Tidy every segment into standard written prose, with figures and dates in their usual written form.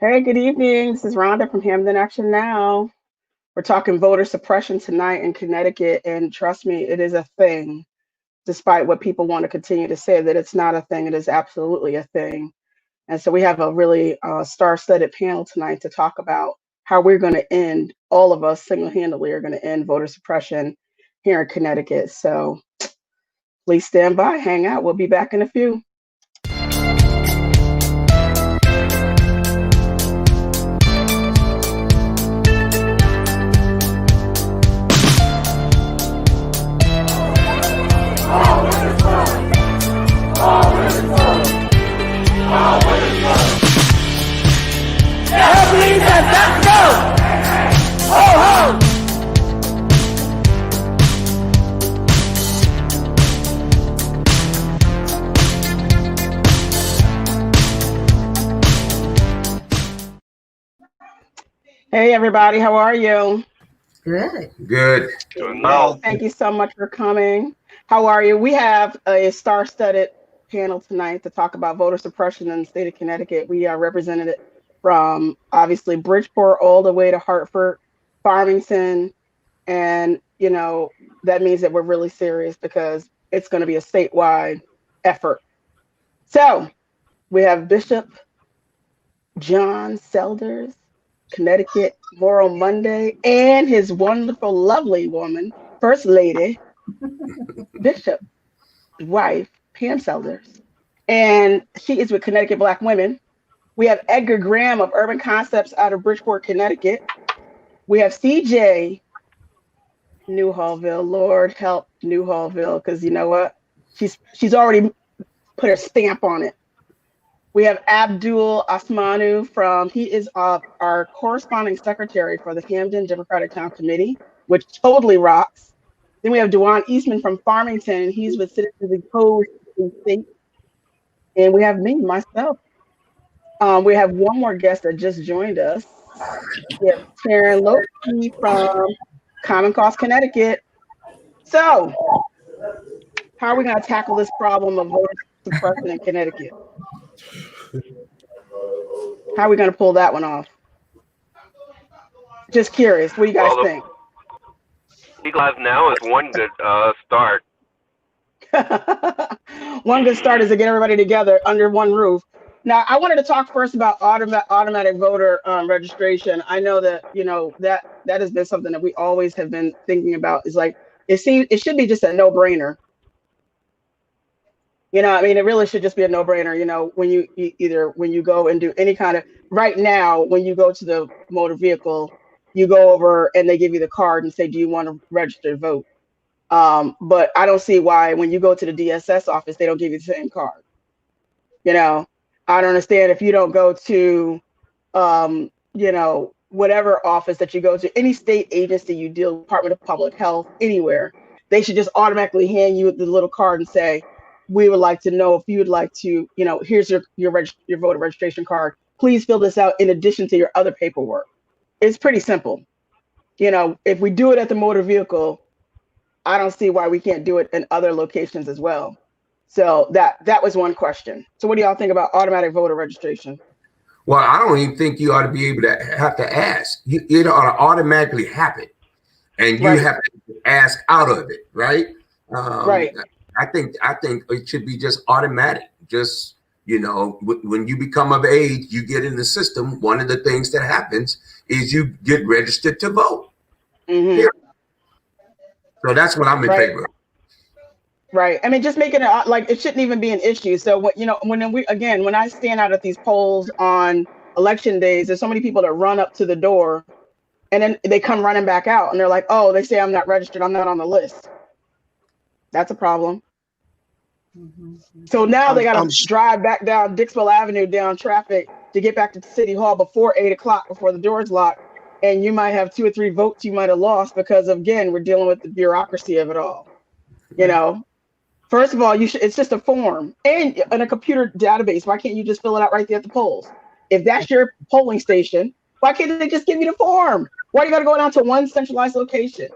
Hey, good evening. This is Rhonda from Hamden Action Now. We're talking voter suppression tonight in Connecticut, and trust me, it is a thing. Despite what people want to continue to say that it's not a thing, it is absolutely a thing. And so we have a really star-studded panel tonight to talk about how we're going to end, all of us single-handedly are going to end voter suppression here in Connecticut. So please stand by, hang out. We'll be back in a few. Hey everybody, how are you? Good. Good. Doing well. Thank you so much for coming. How are you? We have a star-studded panel tonight to talk about voter suppression in the state of Connecticut. We are represented from obviously Bridgeport all the way to Hartford, Farmington, and that means that we're really serious because it's going to be a statewide effort. So we have Bishop John Selders, Connecticut Moral Monday, and his wonderful, lovely woman, First Lady, Bishop wife, Pam Selders. And she is with Connecticut Black Women. We have Edgar Graham of Urban Concepts out of Bridgeport, Connecticut. We have CJ Newhallville. Lord help Newhallville, because you know what? She's already put her stamp on it. We have Abdul Asmanu he is our corresponding secretary for the Hamden Democratic Town Committee, which totally rocks. Then we have Dewan Eastman from Farmington. He's with Citizens Opposed in State. And we have me, myself. We have one more guest that just joined us. We have Karen Loki from Common Cause, Connecticut. So, how are we going to tackle this problem of voter suppression in Connecticut? How are we going to pull that one off? Just curious. What do you guys think? Speak Live Now is one good start. One good start is to get everybody together under one roof. Now, I wanted to talk first about automatic voter registration. I know that that has been something that we always have been thinking about. Is like it should be just a no-brainer. It really should just be a no-brainer. When you go and do any kind of right now, when you go to the motor vehicle, you go over and they give you the card and say, do you want to register to vote? But I don't see why when you go to the DSS office, they don't give you the same card. I don't understand if you don't go to, whatever office that you go to, any state agency you deal with, Department of Public Health, anywhere, they should just automatically hand you the little card and say, we would like to know if you would like to, here's your voter registration card. Please fill this out in addition to your other paperwork. It's pretty simple. If we do it at the motor vehicle, I don't see why we can't do it in other locations as well. So that was one question. So what do y'all think about automatic voter registration? Well, I don't even think you ought to be able to have to ask. It ought to automatically happen, and you have to ask out of it, right? Right. I think it should be just automatic. Just when you become of age, you get in the system. One of the things that happens is you get registered to vote. Mm-hmm. Yeah. So that's what I'm in favor of. Right. Just making it like it shouldn't even be an issue. So when I stand out at these polls on election days, there's so many people that run up to the door and then they come running back out and they're like, oh, they say I'm not registered. I'm not on the list. That's a problem. Mm-hmm. So now they got to drive back down Dixville Avenue, down traffic to get back to City Hall before 8 o'clock, before the doors lock. And you might have 2 or 3 votes you might have lost because, again, we're dealing with the bureaucracy of it all. First of all, it's just a form and in a computer database. Why can't you just fill it out right there at the polls? If that's your polling station, why can't they just give you the form? Why do you got to go down to one centralized location?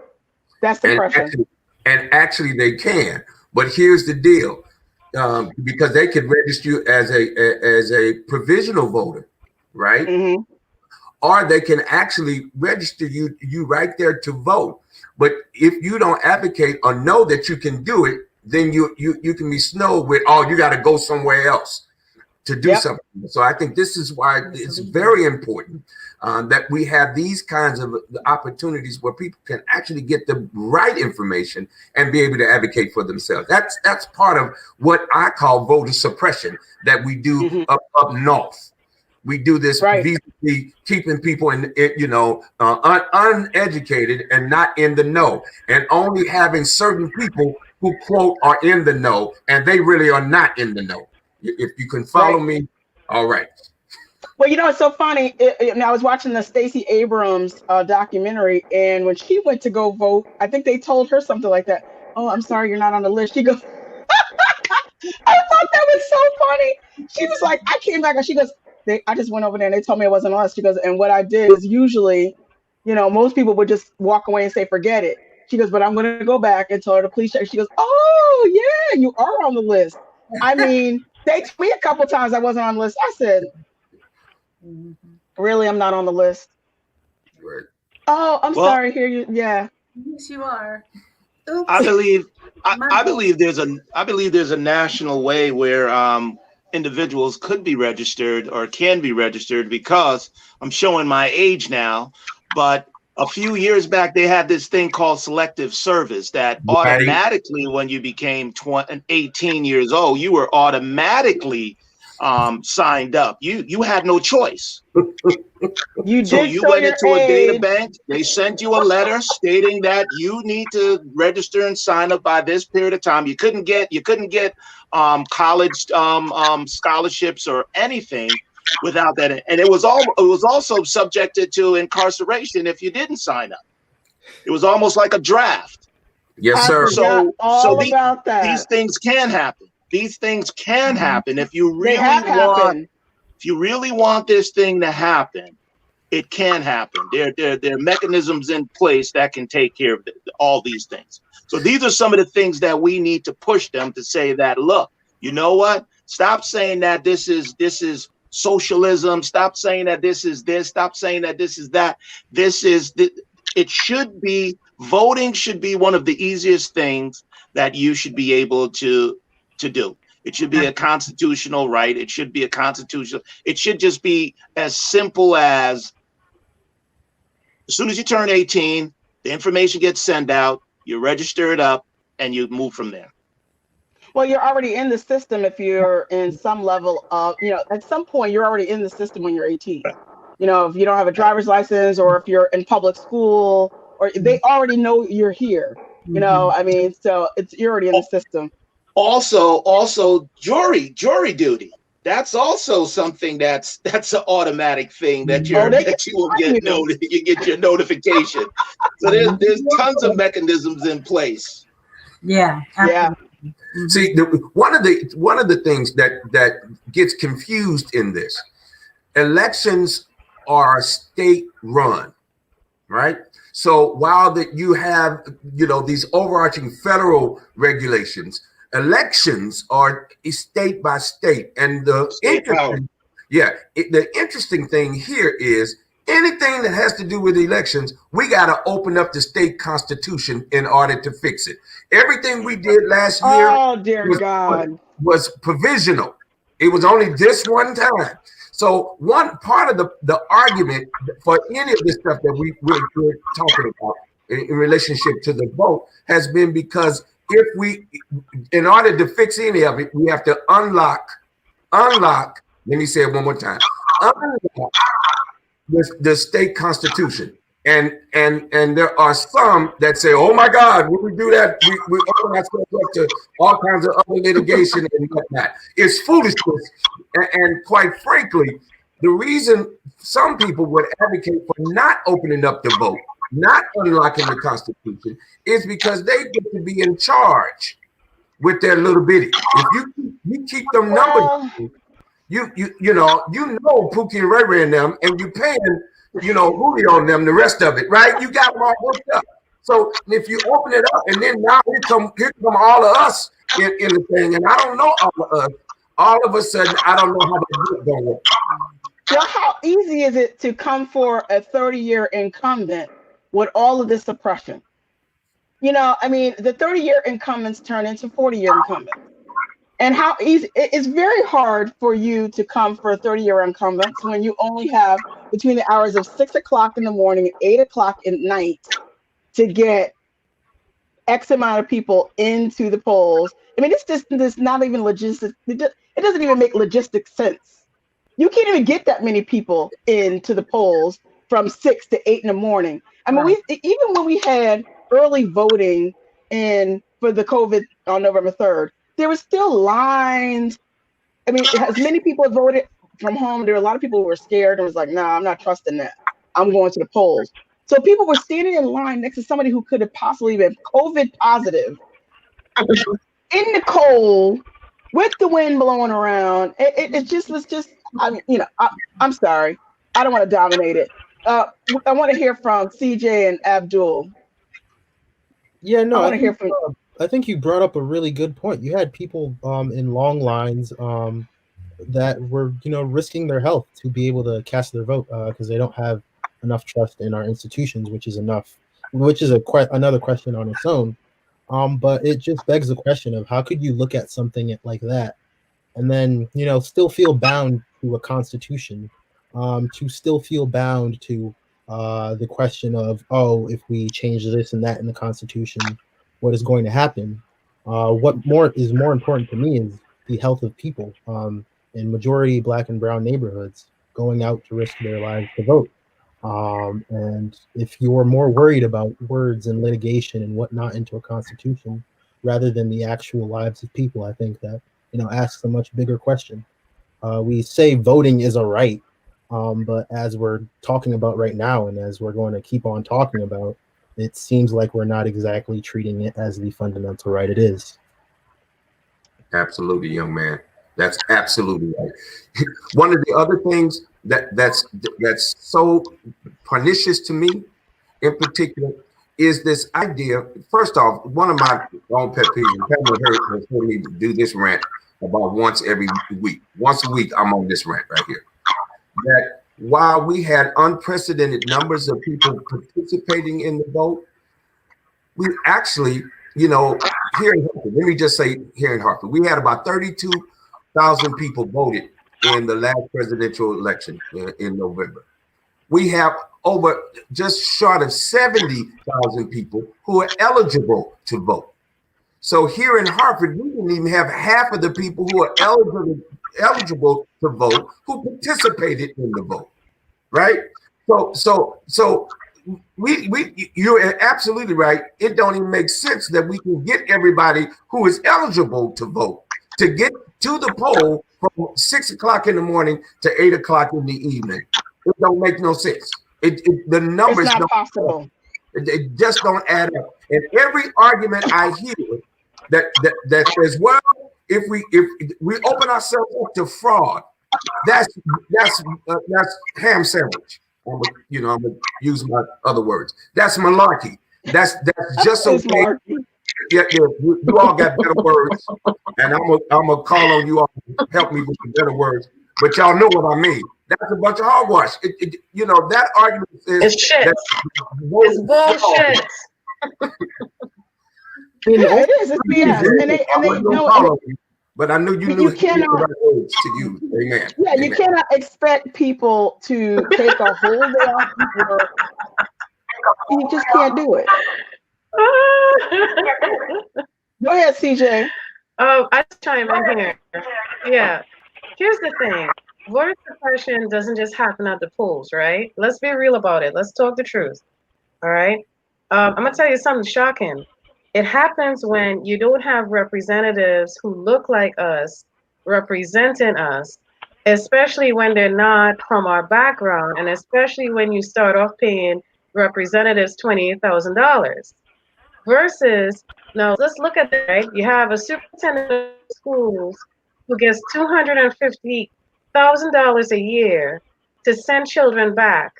That's suppression. And actually they can, but here's the deal. Because they could register you as a provisional voter, right? Mm-hmm. Or they can actually register you right there to vote. But if you don't advocate or know that you can do it, then you can be snowed with, oh, you got to go somewhere else to do something. So I think this is why it's very important that we have these kinds of opportunities where people can actually get the right information and be able to advocate for themselves. That's part of what I call voter suppression that we do up north. We do this vis-a-vis keeping people in, uneducated and not in the know, and only having certain people who quote are in the know, and they really are not in the know. If you can follow me, all right. Well, it's so funny. I was watching the Stacey Abrams documentary, and when she went to go vote, I think they told her something like that. Oh, I'm sorry, you're not on the list. She goes, I thought that was so funny. She was like, I came back and she goes, I just went over there and they told me I wasn't on the list. She goes, and what I did is usually, most people would just walk away and say, forget it. She goes, but I'm going to go back and tell her to please check. She goes, oh, yeah, you are on the list. I mean, they told me a couple times I wasn't on the list. I said, really, I'm not on the list. Right. Oh, I'm sorry. Here you, yeah. Yes, you are. Oops. I believe there's a national way where individuals could be registered or can be registered, because I'm showing my age now, but a few years back they had this thing called selective service that automatically, when you became 18 years old, you were automatically signed up. You had no choice. You went into a data bank. They sent you a letter stating that you need to register and sign up by this period of time. You couldn't get college scholarships or anything without that, and it was also subjected to incarceration if you didn't sign up. It was almost like a draft. Yes, sir. These things can happen. These things can happen if you really want this thing to happen. It can happen. There are mechanisms in place that can take care of all these things. So these are some of the things that we need to push them to say that, look, you know what? Stop saying that this is socialism. Stop saying that this is this. Stop saying that this is that. It should be, voting should be one of the easiest things that you should be able to do. It should be a constitutional right. It should be a constitutional. It should just be as simple as soon as you turn 18, the information gets sent out, you register it up, and you move from there. Well, you're already in the system if you're in some level of, at some point you're already in the system when you're 18. If you don't have a driver's license, or if you're in public school, or they already know you're here. I mean, so you're already in the system. Also jury duty. That's also something that's an automatic thing that you will get you get your notification. So there's tons of mechanisms in place. Yeah. See, one of the things that gets confused in this, elections are state run, right? So while you have these overarching federal regulations, elections are state by state, and the interesting thing here is anything that has to do with elections, we got to open up the state constitution in order to fix it. Everything we did last year was provisional. It was only this one time. So one part of the argument for any of this stuff that we're talking about in relationship to the vote has been because in order to fix any of it, we have to unlock, let me say it one more time, unlock the state constitution. And there are some that say, oh my God, when we do that, we open ourselves up to all kinds of other litigation and whatnot. It's foolishness. And quite frankly, the reason some people would advocate for not opening up the vote, not unlocking the Constitution, is because they get to be in charge with their little bitty. If you keep them numbers, you know Pookie and Ray Ray and them, and you paying Julio and them the rest of it, right? You got them all hooked up. So if you open it up, and then now here come all of us in the thing, and I don't know all of us. All of a sudden, I don't know how the vote going to work. how easy is it to come for a 30-year incumbent with all of this suppression? I mean, the 30-year incumbents turn into 40-year incumbents. And how easy it's very hard for you to come for a 30-year incumbents when you only have between the hours of 6 o'clock in the morning and 8 o'clock at night to get X amount of people into the polls. I mean, it's not even logistics. It doesn't even make logistic sense. You can't even get that many people into the polls from 6 to 8 in the morning. I mean, even when we had early voting for the COVID on November 3rd, there were still lines. I mean, as many people have voted from home, there were a lot of people who were scared and was like, nah, I'm not trusting that. I'm going to the polls. So people were standing in line next to somebody who could have possibly been COVID positive in the cold with the wind blowing around. It just was just, I mean, I'm sorry. I don't want to dominate it. I want to hear from CJ and Abdul. Yeah, no, I want to hear from. I think you brought up a really good point. You had people in long lines that were, risking their health to be able to cast their vote because they don't have enough trust in our institutions, which is another question on its own. But it just begs the question of how could you look at something like that and then, still feel bound to a constitution, to still feel bound to the question of, if we change this and that in the Constitution, what is going to happen? What is more important to me is the health of people in majority Black and brown neighborhoods going out to risk their lives to vote. And if you're more worried about words and litigation and whatnot into a Constitution rather than the actual lives of people, I think that, asks a much bigger question. We say voting is a right, but as we're talking about right now, and as we're going to keep on talking about, it seems like we're not exactly treating it as the fundamental right it is. Absolutely, young man. That's absolutely right. One of the other things that's so pernicious to me, in particular, is this idea. First off, one of my own pet peeves. Pamela has told me to do this rant about once a week. I'm on this rant right here. That while we had unprecedented numbers of people participating in the vote, we actually, here in Hartford, let me just say here in Hartford, we had about 32,000 people voted in the last presidential election in November. We have over just short of 70,000 people who are eligible to vote. So here in Hartford, we didn't even have half of the people who are eligible to vote who participated in the vote, right? So you're absolutely right. It don't even make sense that we can get everybody who is eligible to vote to get to the poll from 6 o'clock in the morning to 8 o'clock in the evening. It don't make no sense. The numbers it's not possible. It just don't add up. And every argument I hear that says, well, if we open ourselves up to fraud, that's ham sandwich. I'm gonna use my other words. That's malarkey. That's just okay. Yeah, you all got better words, and I'm gonna call on you all to help me with the better words. But y'all know what I mean. That's a bunch of hogwash. That argument is it's shit. It's bullshit. It is. It's BS. But I knew you knew the right words to use. Amen. Yeah, Amen. You cannot expect people to take a whole day off work. You just can't do it. Go ahead, CJ. I chime in here. Yeah. Here's the thing. Voter suppression doesn't just happen at the polls, right? Let's be real about it. Let's talk the truth. All right. I'm gonna tell you something shocking. It happens when you don't have representatives who look like us representing us, especially when they're not from our background, and especially when you start off paying representatives $28,000. Versus, now let's look at that, right? You have a superintendent of schools who gets $250,000 a year to send children back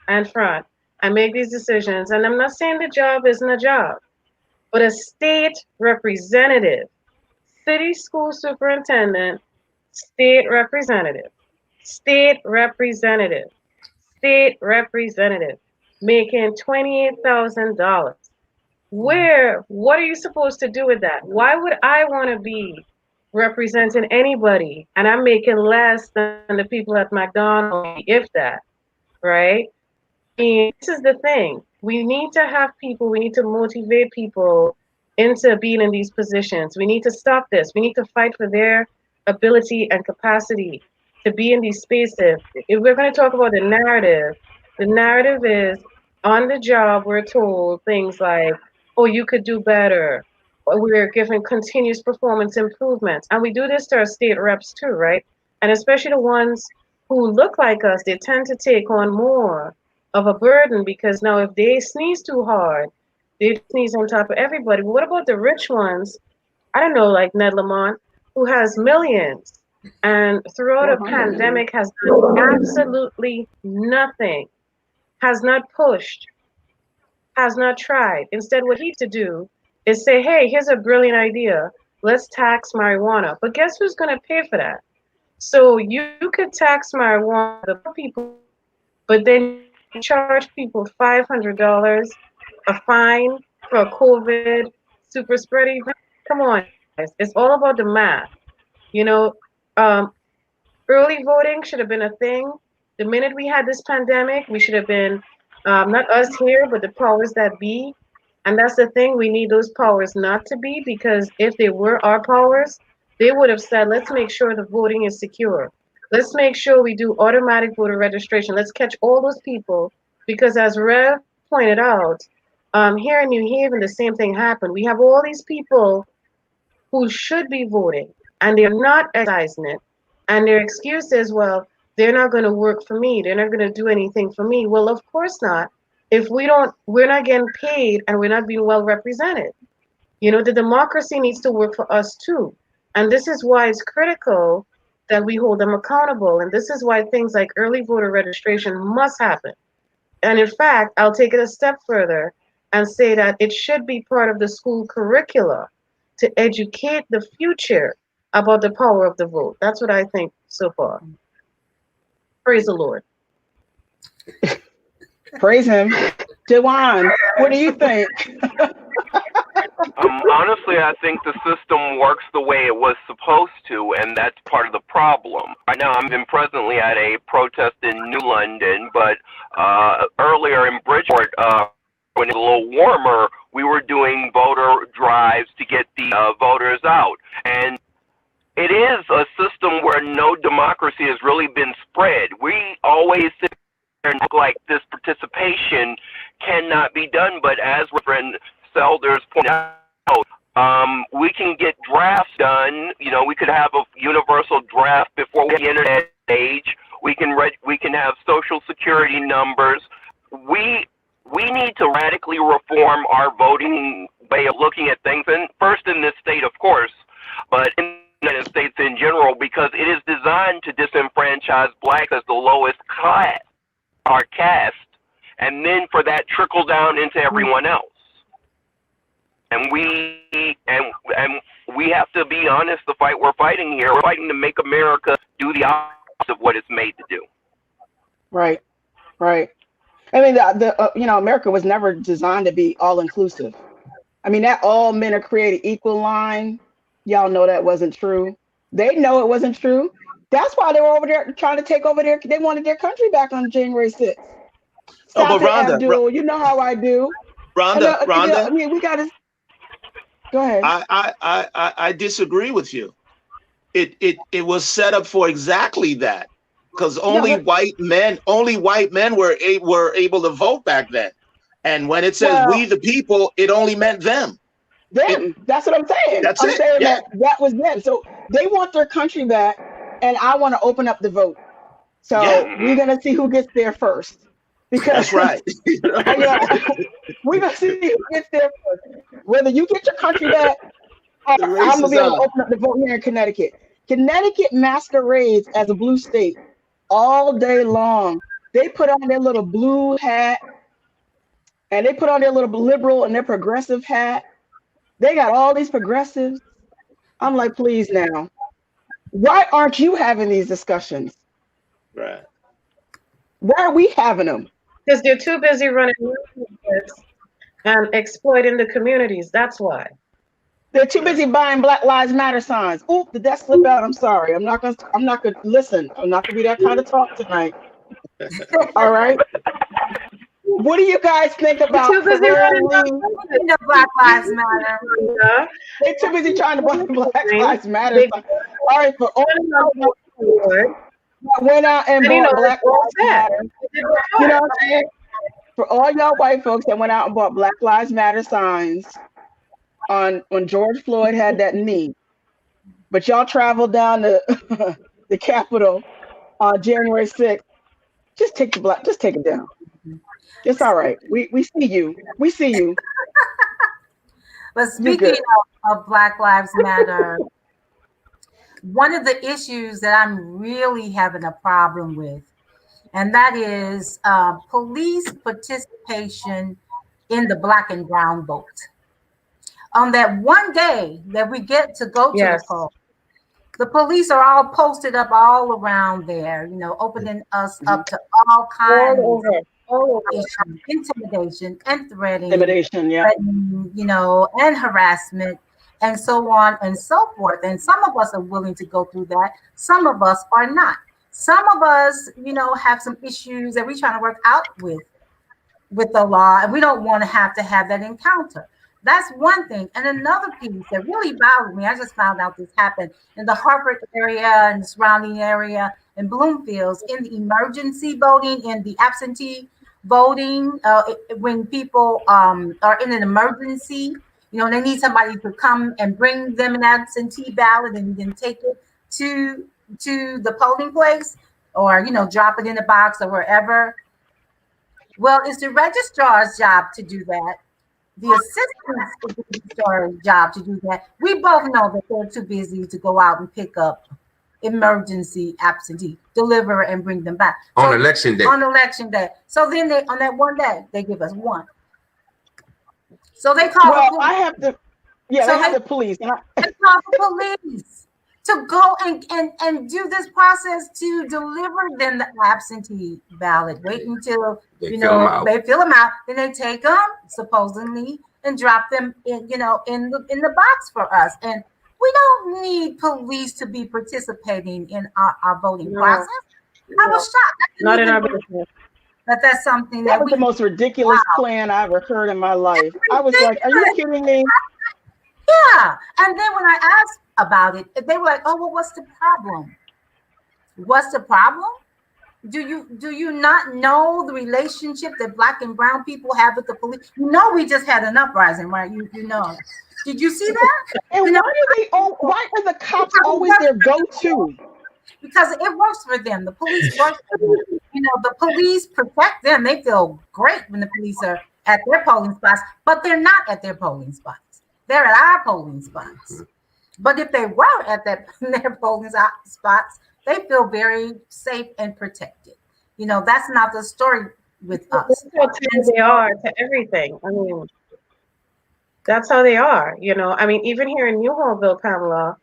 and front and make these decisions. And I'm not saying the job isn't a job, but a state representative, city school superintendent, state representative, State representative, making $28,000. What are you supposed to do with that? Why would I want to be representing anybody and I'm making less than the people at McDonald's, if that, right? I mean, this is the thing. We need to have people, we need to motivate people into being in these positions. We need to stop this. We need to fight for their ability and capacity to be in these spaces. If we're going to talk about the narrative is on the job, we're told things like, oh, you could do better. Or we're given continuous performance improvements. And we do this to our state reps too, right? And especially the ones who look like us, they tend to take on more of a burden because now if they sneeze too hard, they sneeze on top of everybody. But what about the rich ones? I don't know, like Ned Lamont, who has millions and throughout a pandemic has done absolutely nothing, has not pushed, has not tried. Instead, what he needs to do is say, hey, here's a brilliant idea. Let's tax marijuana. But guess who's going to pay for that? So you could tax marijuana, the poor people, but then you charge people $500 a fine for a COVID super spread event. Come on, guys. It's all about the math. You know, early voting should have been a thing. The minute we had this pandemic, we should have been, not us here, but the powers that be. And that's the thing, we need those powers not to be, because if they were our powers, they would have said, let's make sure the voting is secure. Let's make sure we do automatic voter registration. Let's catch all those people, because as Rev pointed out, here in New Haven, the same thing happened. We have all these people who should be voting, and they're not exercising it. And their excuse is, well, they're not going to work for me. They're not going to do anything for me. Well, of course not. If we're not getting paid and we're not being well represented. You know, the democracy needs to work for us too. And this is why it's critical that we hold them accountable. And this is why things like early voter registration must happen. And in fact, I'll take it a step further and say that it should be part of the school curricula to educate the future about the power of the vote. That's what I think so far. Praise the Lord. Praise him. Dewan, what do you think? Honestly, I think the system works the way it was supposed to, and that's part of the problem. Right now, I'm presently at a protest in New London, but earlier in Bridgeport, when it was a little warmer, we were doing voter drives to get the voters out. And it is a system where no democracy has really been spread. We always sit there and look like this participation cannot be done, but as Reverend Selders pointed out, we can get drafts done. You know, we could have a universal draft before we have the internet age. We can have social security numbers. We need to radically reform our voting way of looking at things, and first in this state, of course, but in the United States in general, because it is designed to disenfranchise blacks as the lowest class, our caste, and then for that trickle down into everyone else. And we have to be honest, the fight we're fighting here, we're fighting to make America do the opposite of what it's made to do. Right. I mean, America was never designed to be all inclusive. I mean, that all men are created equal line, y'all know that wasn't true. They know it wasn't true. That's why they were over there trying to take over they wanted their country back on January 6th. Oh, but Rhonda, Abdul, you know how I do. Rhonda, I mean, we got to go ahead. I disagree with you. It was set up for exactly that, because only white men were able to vote back then. And when it says we the people, it only meant them. That's what I'm saying. That's I'm it. saying Yeah. that was them. So they want their country back, and I want to open up the vote. So we're gonna see who gets there first. Because that's right. We're gonna see who gets there first. Whether you get your country back, I'm gonna be able to open up the vote here in Connecticut. Connecticut masquerades as a blue state all day long. They put on their little blue hat, and they put on their little liberal and their progressive hat. They got all these progressives. I'm like, please now, why aren't you having these discussions? Right. Why are we having them? Because they're too busy running and exploiting the communities. That's why. They're too busy buying Black Lives Matter signs. Oop, did that slip out? I'm sorry. I'm not gonna listen. I'm not gonna be that kind of talk tonight. All right. What do you guys think about Too busy running The Black Lives Matter. They're too busy trying to buy Black Lives Matter signs. All right, for all that went out and bought Black Lives Matter. You know what I'm saying? For all y'all white folks that went out and bought Black Lives Matter signs on when George Floyd had that knee, but y'all traveled down to the Capitol on January 6th. Just take it down. It's all right. We see you. We see you. But speaking of Black Lives Matter, one of the issues that I'm really having a problem with, and that is police participation in the Black and brown vote. On that one day that we get to go to the poll, the police are all posted up all around there, you know, opening us up to all kinds of issues, intimidation and threatening, you know, and harassment and so on and so forth. And some of us are willing to go through that. Some of us are not. Some of us, you know, have some issues that we're trying to work out with the law, and we don't want to have that encounter. That's one thing. And another piece that really bothered me, I just found out this happened in the Hartford area and the surrounding area in Bloomfields, in the emergency voting, in the absentee voting, when people are in an emergency, you know, they need somebody to come and bring them an absentee ballot and then take it to the polling place, or, you know, drop it in the box or wherever. Well, it's the registrar's job to do that. The assistant registrar's job to do that. We both know that they're too busy to go out and pick up emergency absentee, deliver and bring them back on election day. On election day. So then they, on that one day, they give us one. So they call. Well, I have to. Yeah, so they have the police. They call the police to go and do this process to deliver them the absentee ballot. Wait until they fill them out, then they take them supposedly and drop them in, you know, in the box for us. And we don't need police to be participating in our voting process. I was shocked. Not in our business. But that's something that was the most ridiculous plan I ever heard in my life. I was like, are you kidding me? Yeah. And then when I asked about it, they were like, oh, well, what's the problem? What's the problem? Do you not know the relationship that Black and brown people have with the police? You know, we just had an uprising, right? You know. Did you see that? And why are the cops always their go-to? Because it works for them. The police work for them. You know, the police protect them. They feel great when the police are at their polling spots, but they're not at their polling spots. They're at our polling spots. But if they were at their polling spots, they feel very safe and protected. You know, that's not the story with us. That's how they are to everything. I mean, that's how they are. You know, I mean, even here in New Holtville, Pamela,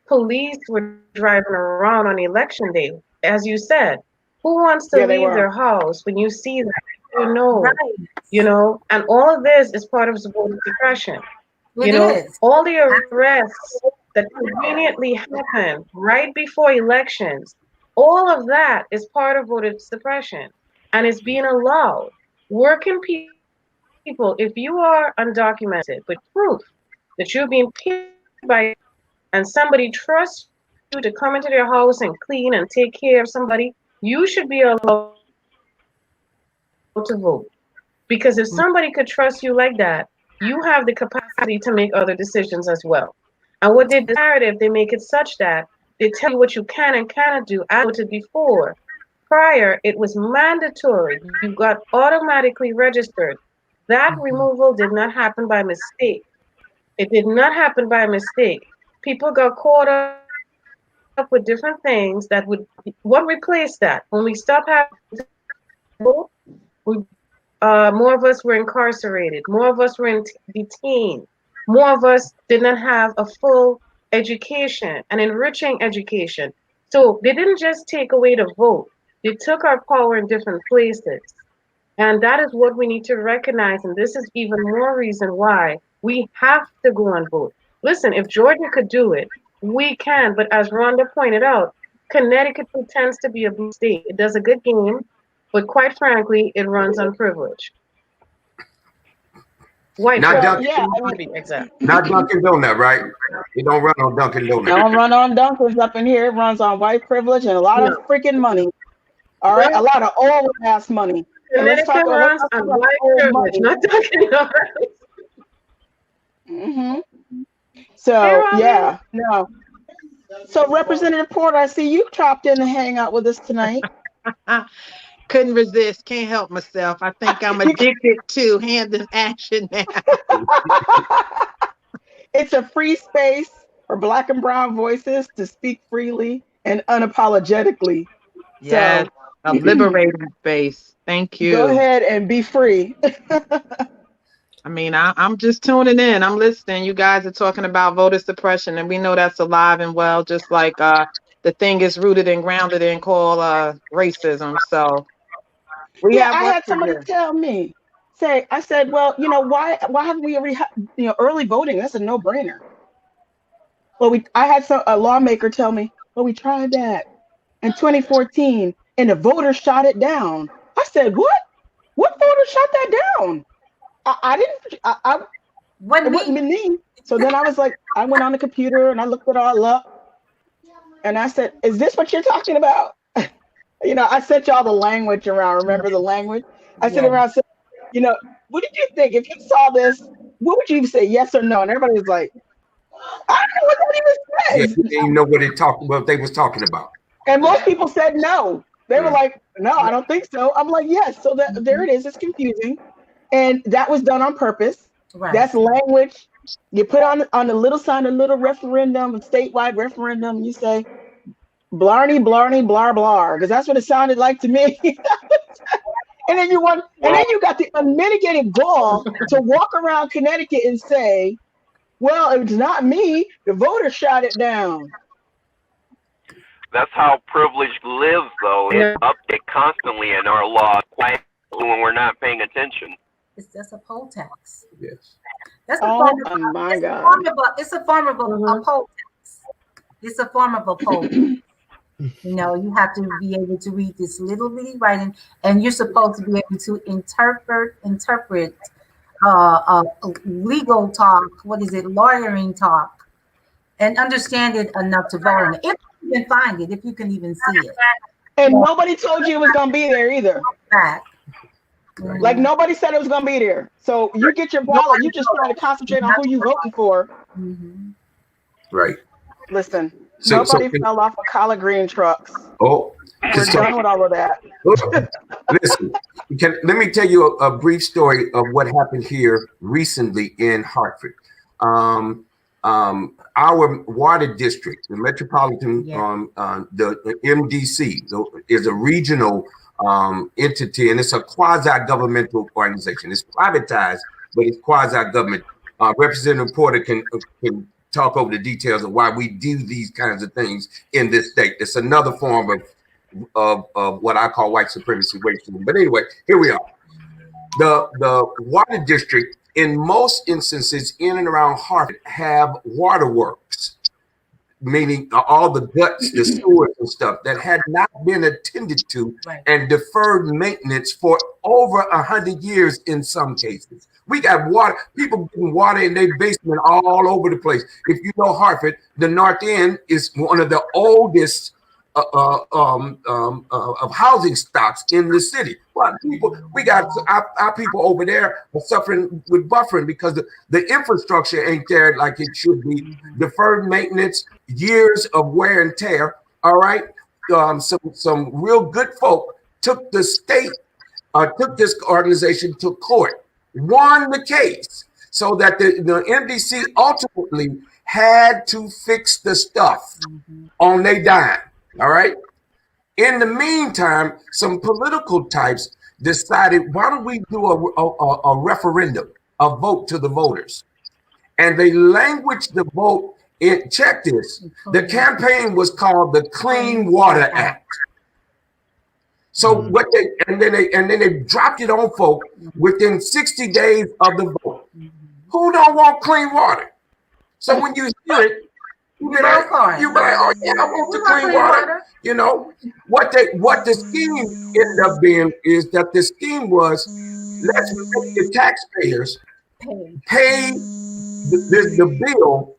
police were driving around on election day. As you said, who wants to leave their house when you see that? You know, right. You know, and all of this is part of voter suppression. All the arrests that conveniently happen right before elections, all of that is part of voter suppression, and it's being allowed. Working people, if you are undocumented with proof that you're being paid by, and somebody trusts you to come into their house and clean and take care of somebody, you should be allowed to vote. Because if somebody could trust you like that, you have the capacity to make other decisions as well. And what they narrative, they make it such that they tell you what you can and cannot do. I voted before. Prior, it was mandatory. You got automatically registered. That removal did not happen by mistake. It did not happen by mistake. People got caught up with different things that would, what replaced that? When we stopped having, more of us were incarcerated. More of us were detained. More of us did not have a full education, an enriching education. So they didn't just take away the vote, they took our power in different places. And that is what we need to recognize. And this is even more reason why we have to go and vote. Listen, if Georgia could do it, we can. But as Rhonda pointed out, Connecticut tends to be a blue state. It does a good game, but quite frankly, it runs on privilege. White Not privilege, Dunkin', to be exact. not Dunkin' Donut, right? It don't run on Dunkin' Donut. Don't run on Dunkers up in here. It runs on white privilege and a lot of freaking money. All right, a lot of old ass money. And let's Connecticut talk runs about on white privilege, not Dunkin' Donuts. So yeah, no. So Representative Porter, I see you chopped in to hang out with us tonight. Couldn't resist, can't help myself. I think I'm addicted to hand in action now. It's a free space for Black and brown voices to speak freely and unapologetically. Yes, so, a liberating space. Thank you. Go ahead and be free. I mean, I'm just tuning in. I'm listening. You guys are talking about voter suppression, and we know that's alive and well, just like the thing is rooted and grounded in called racism. So I had somebody tell me, I said, well, why haven't we already had, early voting? That's a no-brainer. Well, I had a lawmaker tell me, well, we tried that in 2014 and the voters shot it down. I said, what? What voters shot that down? It wasn't me. So then I was like, I went on the computer and I looked it all up. And I said, is this what you're talking about? I sent y'all the language around. Remember the language? I sent around, said, what did you think? If you saw this, what would you say, yes or no? And everybody was like, I don't know what that even says. Yeah, you didn't even know what they was talking about. And most people said no. They were like, no, I don't think so. I'm like, yes. So there it is. It's confusing. And that was done on purpose. Right. That's language. You put on the little sign, a little referendum, a statewide referendum. You say, blarney, blarney, blar, blar, because that's what it sounded like to me. And then you got the unmitigated gall to walk around Connecticut and say, well, it's not me. The voters shot it down. That's how privilege lives, though. It's updated constantly in our law, quietly when we're not paying attention. It's just a poll tax. Yes. That's a form of, my God. It's a form of a poll tax. It's a form of a poll. You have to be able to read this little bitty writing, and you're supposed to be able to interpret legal talk, lawyering talk, and understand it enough to vote on it. If you can find it, if you can even see it. And nobody told you it was going to be there either. Like nobody said it was going to be there. So you get your ballot, you just try to concentrate on who you voting for. Right. Listen, nobody fell off of collard green trucks. Oh, we're done with all of that. Listen, let me tell you a brief story of what happened here recently in Hartford. Our water district, the Metropolitan, the MDC, is a regional entity, and it's a quasi-governmental organization. It's privatized, but it's quasi-government. Representative Porter can talk over the details of why we do these kinds of things in this state. It's another form of what I call white supremacy racism. But anyway, here we are. The water district, in most instances in and around Hartford, have waterworks, meaning all the guts, the sewers and stuff that had not been attended to and deferred maintenance for over 100 years in some cases. We got water, people getting water in their basement all over the place. If you know Hartford, the North End is one of the oldest of housing stocks in the city. Well, we got our people over there are suffering with buffering because the infrastructure ain't there like it should be. Deferred maintenance, years of wear and tear. All right, some real good folk took the state, took this organization to court, won the case, so that the MDC ultimately had to fix the stuff on their dime. All right. In the meantime, some political types decided, why don't we do a referendum, a vote to the voters? And they languaged the vote check this. The campaign was called the Clean Water Act. So what then they dropped it on folk within 60 days of the vote. Who don't want clean water? So when you hear it, you be like, oh yeah, I want the clean water. You know what the scheme ended up being is that the scheme was, let's make the taxpayers pay the bill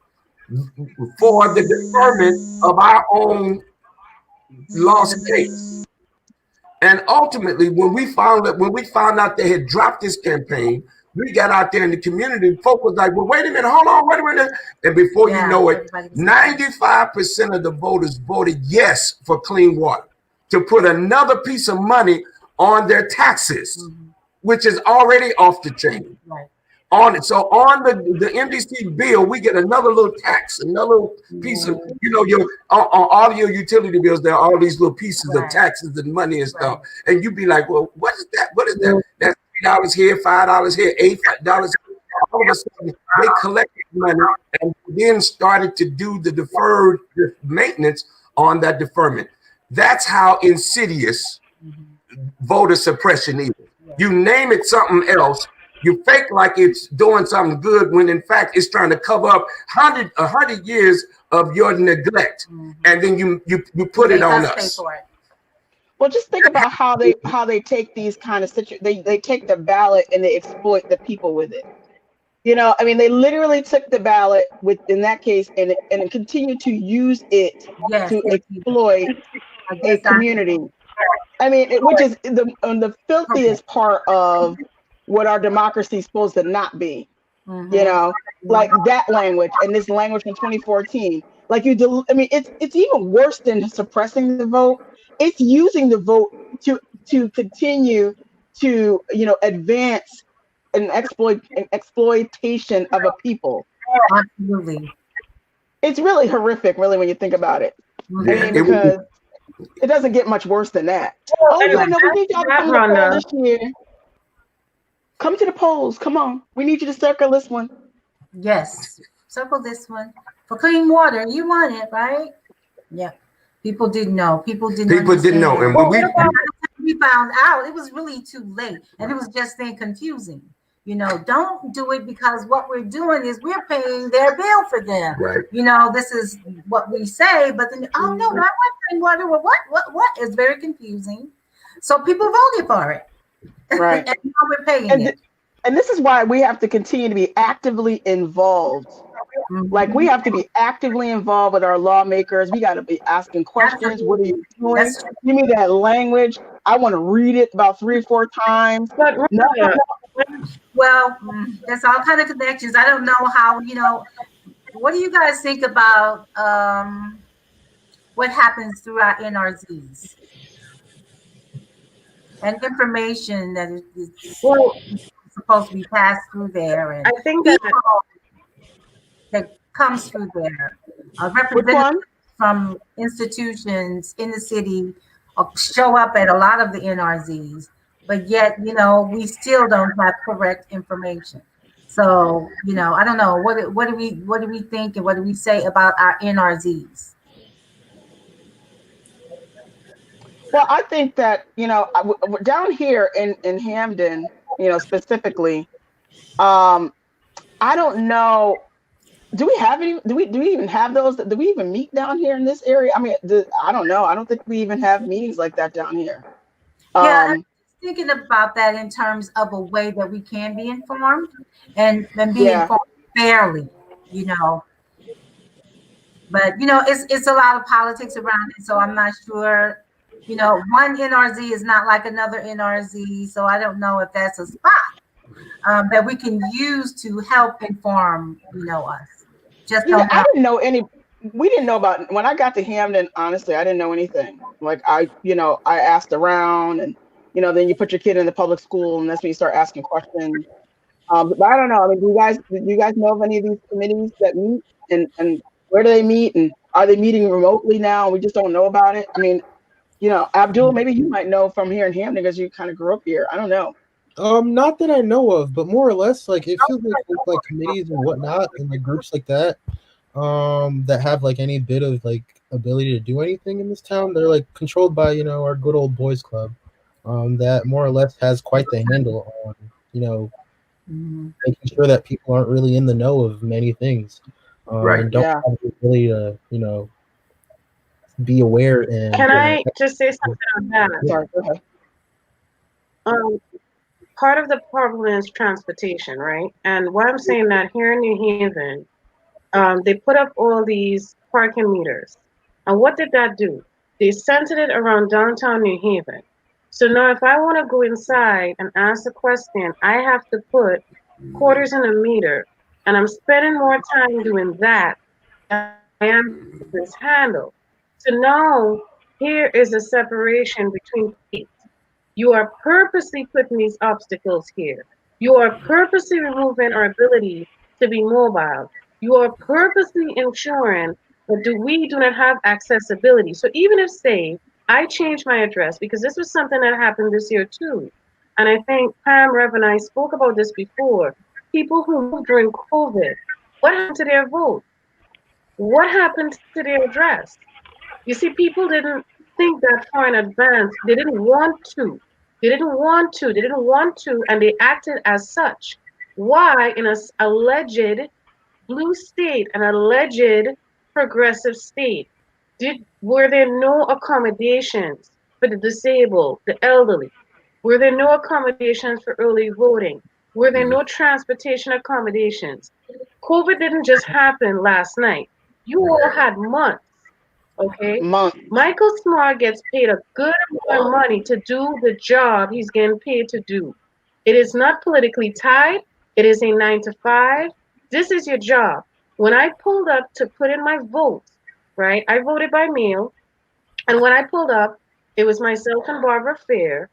for the deferment of our own lost case. And ultimately, when we found out they had dropped this campaign, we got out there in the community. Folk was like, well, wait a minute, hold on, wait a minute. And before you know it, 95% of the voters voted yes for clean water, to put another piece of money on their taxes, which is already off the chain. Right. So on the MDC bill, we get another little tax, another little piece of, on all of your utility bills, there are all these little pieces of taxes and money and stuff. And you be like, well, what is that? What is that? That's $3 here, $5 here, $8. All of a sudden, they collected money and then started to do the deferred maintenance on that deferment. That's how insidious voter suppression is. You name it something else. You fake like it's doing something good when in fact it's trying to cover up 100 years of your neglect, and then you put it on us. Well, just think about how they take these kind of situations. They take the ballot and they exploit the people with it. I mean, they literally took the ballot in that case and continue to use it to exploit a community. I mean, which is the filthiest part of what our democracy is supposed to not be, like that language and this language from 2014. Like it's even worse than suppressing the vote. It's using the vote to continue to advance an exploitation of a people. Absolutely, it's really horrific, really, when you think about it. I mean, because it doesn't get much worse than that. We need y'all to come to the poll this year. Come to the polls. Come on. We need you to circle this one. Yes. Circle this one. For clean water. You want it, right? Yeah. People didn't know. People didn't know. And when we found out, it was really too late. And it was just then confusing. Don't do it, because what we're doing is we're paying their bill for them. Right. This is what we say, but then, oh no, not clean water. Well, what? It's very confusing. So people voted for it. Right. And now we're paying it. And this is why we have to continue to be actively involved. Like, we have to be actively involved with our lawmakers. We got to be asking questions. What are you doing? Give me that language. I want to read it about 3 or 4 times. Well, there's all kind of connections. I don't know how, what do you guys think about what happens through our NRZs? And information that is supposed to be passed through there, and I think that comes through there. Representatives from institutions in the city show up at a lot of the NRZs, but yet we still don't have correct information. So I don't know, what do we think and what do we say about our NRZs? Well, I think that, down here in Hamden, specifically, I don't know. Do we have any? Do we even have those? Do we even meet down here in this area? I mean, I don't know. I don't think we even have meetings like that down here. I'm thinking about that in terms of a way that we can be informed and be informed fairly, But it's a lot of politics around it, so I'm not sure. One NRZ is not like another NRZ, so I don't know if that's a spot that we can use to help inform, us. I didn't know any. We didn't know about, when I got to Hamden. Honestly, I didn't know anything. Like I asked around, and then you put your kid in the public school, and that's when you start asking questions. But I don't know. I mean, do you guys know of any of these committees that meet, and where do they meet, and are they meeting remotely now? We just don't know about it. I mean. Abdul, maybe you might know from here in Hamden because you kind of grew up here. I don't know. Not that I know of, but more or less, like, it feels like with, like, committees and whatnot and like groups like that, that have like any bit of like ability to do anything in this town. They're like controlled by our good old boys club, that more or less has quite the handle on making sure that people aren't really in the know of many things, Right. and don't Yeah. have the ability to be aware and. Can I just say something on that? Sorry, go ahead. Part of the problem is transportation, right? And why I'm saying that here in New Haven, they put up all these parking meters. And what did that do? They centered it around downtown New Haven. So now if I want to go inside and ask a question, I have to put quarters in a meter. And I'm spending more time doing that than I am this handle. So now here is a separation between states. You are purposely putting these obstacles here. You are purposely removing our ability to be mobile. You are purposely ensuring that we do not have accessibility. So even if, say, I change my address, because this was something that happened this year too, and I think Pam, Rev, and I spoke about this before. People who moved during COVID, what happened to their vote? What happened to their address? You see, people didn't think that far in advance. They didn't want to. They didn't want to. They didn't want to, and they acted as such. Why, in an alleged blue state, an alleged progressive state, were there no accommodations for the disabled, the elderly? Were there no accommodations for early voting? Were there no transportation accommodations? COVID didn't just happen last night. You all had months. Okay, Michael Smart gets paid a good amount of money to do the job he's getting paid to do. It is not politically tied. It is a 9 to 5. This is your job. When I pulled up to put in my vote, right? I voted by mail, and when I pulled up, it was myself and Barbara Fair.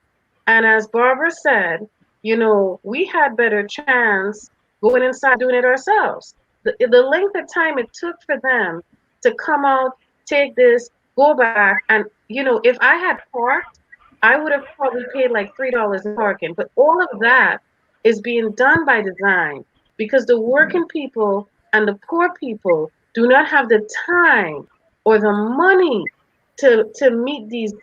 And as Barbara said, we had better chance going inside doing it ourselves. The length of time it took for them to come out, take this, go back, and if I had parked, I would have probably paid like $3 in parking. But all of that is being done by design because the working people and the poor people do not have the time or the money to meet these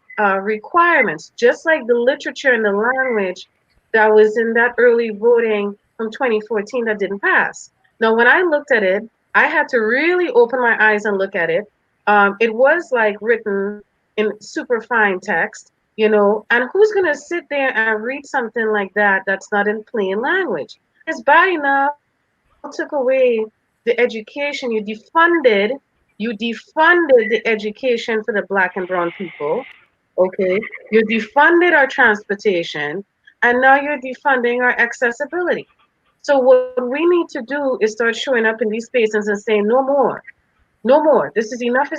requirements, just like the literature and the language that was in that early voting from 2014 that didn't pass. Now, when I looked at it, I had to really open my eyes and look at it. It was like written in super fine text, and who's going to sit there and read something like that that's not in plain language? It's bad enough took away the education. You defunded the education for the Black and brown people. Okay, you defunded our transportation, and now you're defunding our accessibility. So what we need to do is start showing up in these spaces and saying, no more. No more. This is enough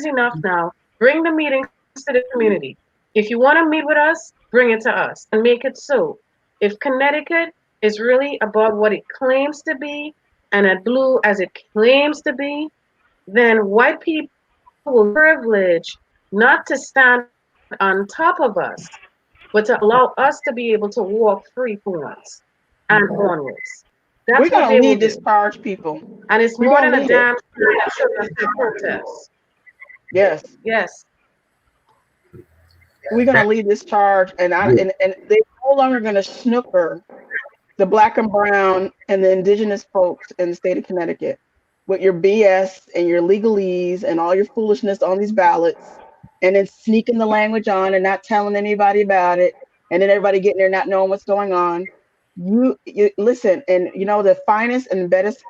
now. Bring the meetings to the community. If you want to meet with us, bring it to us and make it so. If Connecticut is really about what it claims to be and as blue as it claims to be, then white people will privilege not to stand on top of us, but to allow us to be able to walk free for once and onwards. That's we're going to lead this charge, people. And it's more than a damn protest. Yes. Yes. We're going to lead this charge, and they're no longer going to snooker the Black and brown and the indigenous folks in the state of Connecticut with your BS and your legalese and all your foolishness on these ballots, and then sneaking the language on and not telling anybody about it, and then everybody getting there not knowing what's going on. You listen, and the finest and best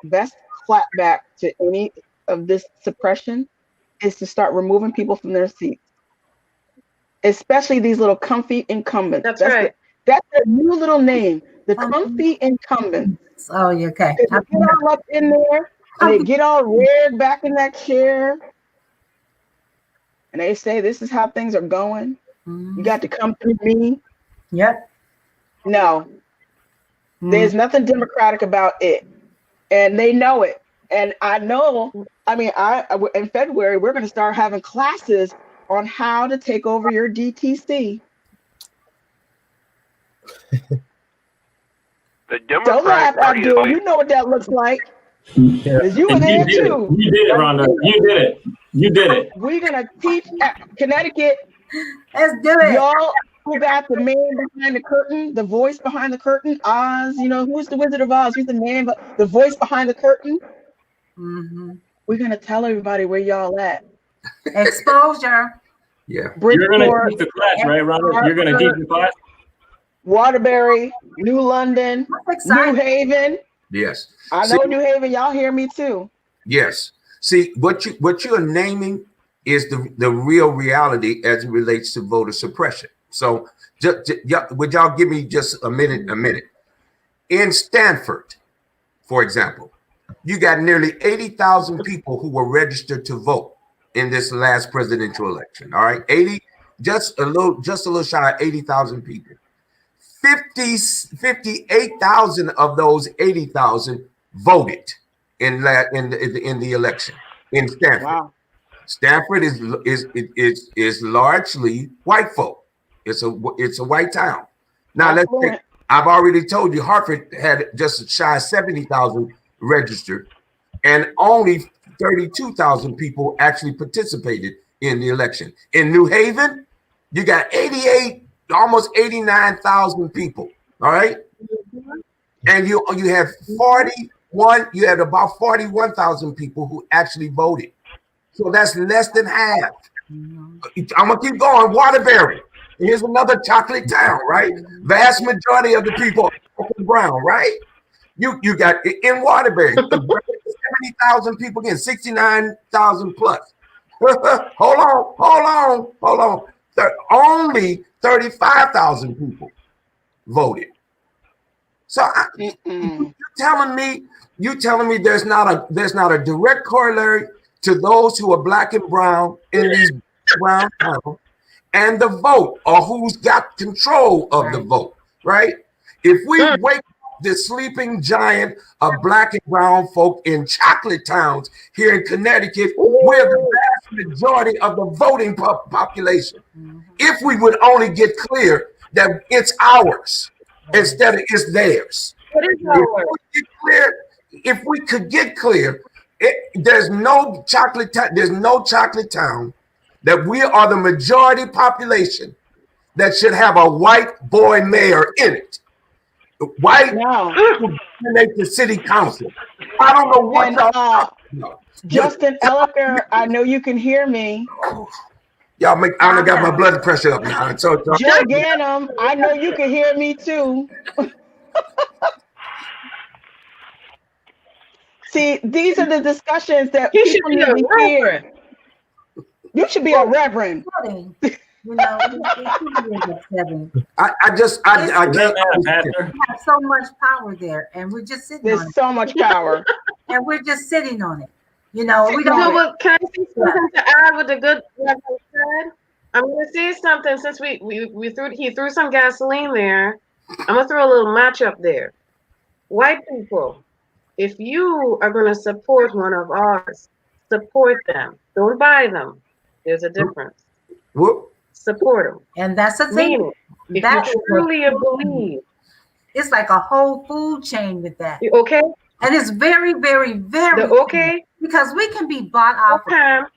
clapback to any of this suppression is to start removing people from their seats, especially these little comfy incumbents. That's right. That's a new little name, the comfy incumbents. Oh, yeah, okay. They get all up in there and they get all reared back in that chair, and they say, "This is how things are going. You got to come through me." Yep. No. There's nothing democratic about it, and they know it. And I know, in February, we're going to start having classes on how to take over your DTC. The Democratic Party, you know what that looks like. Because you were there too. You did it, Rhonda. You did it. You did it. We're gonna teach Connecticut. Let's do it. Y'all who got the man behind the curtain, the voice behind the curtain, Oz. You know, who's the Wizard of Oz? Who's the man, the voice behind the curtain? Mm-hmm. We're gonna tell everybody where y'all at. Exposure. Yeah. You're going to teach the class, right, Rhonda? You're going to teach the class? Waterbury, New London, New Haven. Yes. I know New Haven. Y'all hear me too. Yes. See, what you're naming is the real reality as it relates to voter suppression. So would y'all give me just a minute? In Stanford, for example, you got nearly 80,000 people who were registered to vote in this last presidential election. All right. Just a little shy of 80,000 people. 58,000 of those 80,000 voted in the election in Stanford. Wow. Stanford is largely white folk. It's a white town. Now let's say, I've already told you Hartford had just shy of 70,000 registered, and only 32,000 people actually participated in the election. In New Haven, you got almost 89,000 people. All right, and you had about 41,000 people who actually voted. So that's less than half. I'm gonna keep going. Waterbury. Here's another chocolate town, right? Vast majority of the people are brown, right? You got in Waterbury, 70,000 people again, 69,000 plus. Hold on. Only 35,000 people voted. So you're telling me there's not a direct corollary to those who are black and brown in these brown towns and the vote, or who's got control of the vote, right? If we wake up the sleeping giant of black and brown folk in chocolate towns here in Connecticut, we're the vast majority of the voting population. If we would only get clear that it's ours instead of it's theirs. If we could get clear, there's no chocolate town that we are the majority population that should have a white boy mayor in it. White to make the city council. I don't know what Justin Elliker, I know you can hear me. I got my blood pressure up now. So Joe Ganem, I know you can hear me too. See, these are the discussions that people need to hear. You should be a reverend. You know, I can't. We have so much power there, and we're just sitting on it. There's so much power. And we're just sitting on it. You know, we don't. No, but can I say something to add with the good Reverend said? I'm going to say something since he threw some gasoline there. I'm going to throw a little match up there. White people, if you are going to support one of ours, support them. Don't buy them. There's a difference. Whoop. Support them. And that's the thing. If you truly believe. It's like a whole food chain with that. Okay. And it's very, very, very okay. Because we can be bought out for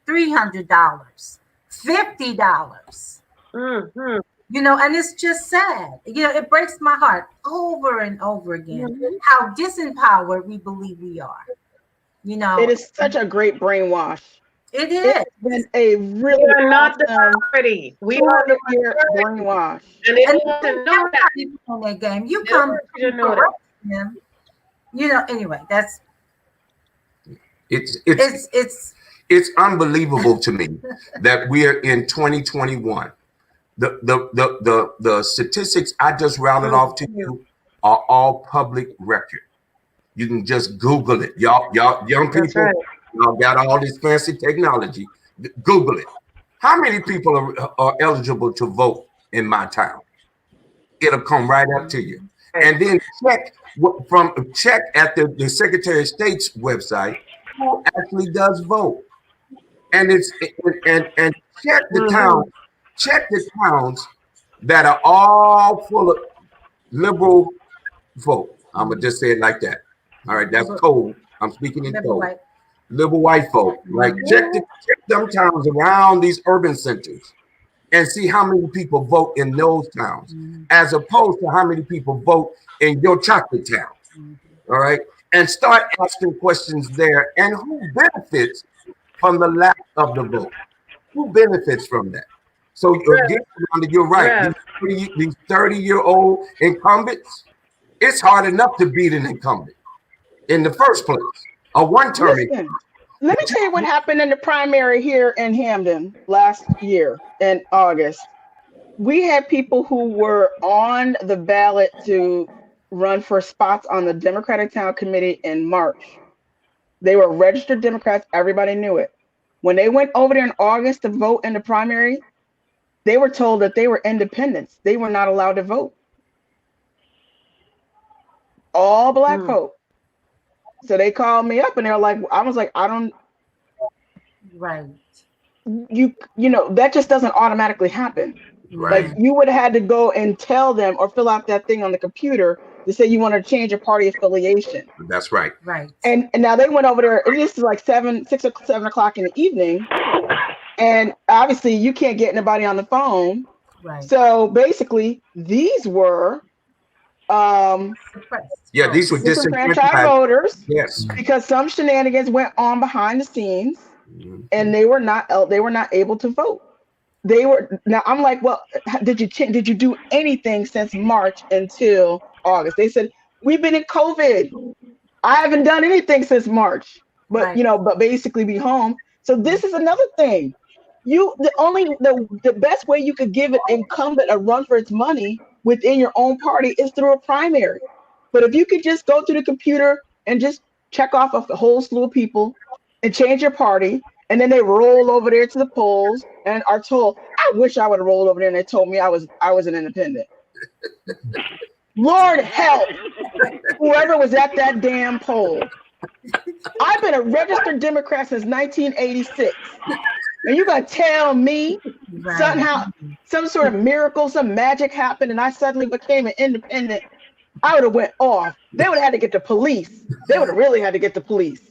$300, $50. Mm-hmm. You know, and it's just sad. You know, it breaks my heart over and over again how disempowered we believe we are. You know, it is such a great brainwash. It is. It's been a really we are not the minority. We are the brainwash. And they want to know that in that game. You come to know them. You know, anyway, that's it's unbelievable to me that we are in 2021. The statistics I just routed off to you are all public record. You can just Google it. Y'all young people, y'all got all this fancy technology. Google it. How many people are eligible to vote in my town? It'll come right up to you. And then check at the Secretary of State's website who actually does vote. And check the towns. Check the towns that are all full of liberal vote. I'm gonna just say it like that. All right, that's code. I'm speaking in Liberal code. white. Liberal white folk, like check them towns around these urban centers and see how many people vote in those towns, as opposed to how many people vote in your chocolate town. All right, and start asking questions there. And who benefits from the lack of the vote? Who benefits from that? So again, you're right. These 30-year-old incumbents, it's hard enough to beat an incumbent in the first place. A one-term. Let me tell you what happened in the primary here in Hamden last year in August. We had people who were on the ballot to run for spots on the Democratic Town Committee in March. They were registered Democrats. Everybody knew it. When they went over there in August to vote in the primary, they were told that they were independents. They were not allowed to vote. All black folk. So they called me up and they're like, I was like, I don't. Right. You know, that just doesn't automatically happen. Right. Like you would have had to go and tell them or fill out that thing on the computer to say you want to change your party affiliation. That's right. Right. And now they went over there. This is like 7 o'clock in the evening. And obviously you can't get anybody on the phone. Right. So basically these were these were disenfranchised voters. Yes. Because some shenanigans went on behind the scenes and they were not able to vote. Now I'm like, well, did you do anything since March until August? They said, we've been in COVID. I haven't done anything since March, but but basically be home. So this is another thing. The best way you could give an incumbent a run for its money within your own party is through a primary. But if you could just go to the computer and just check off a whole slew of people and change your party, and then they roll over there to the polls and are told, I wish I would have rolled over there and they told me I was an independent. Lord help whoever was at that damn poll. I've been a registered Democrat since 1986. And you're going to tell me somehow some sort of miracle, some magic happened and I suddenly became an independent? I would have went off. They would have had to get the police. They would have really had to get the police.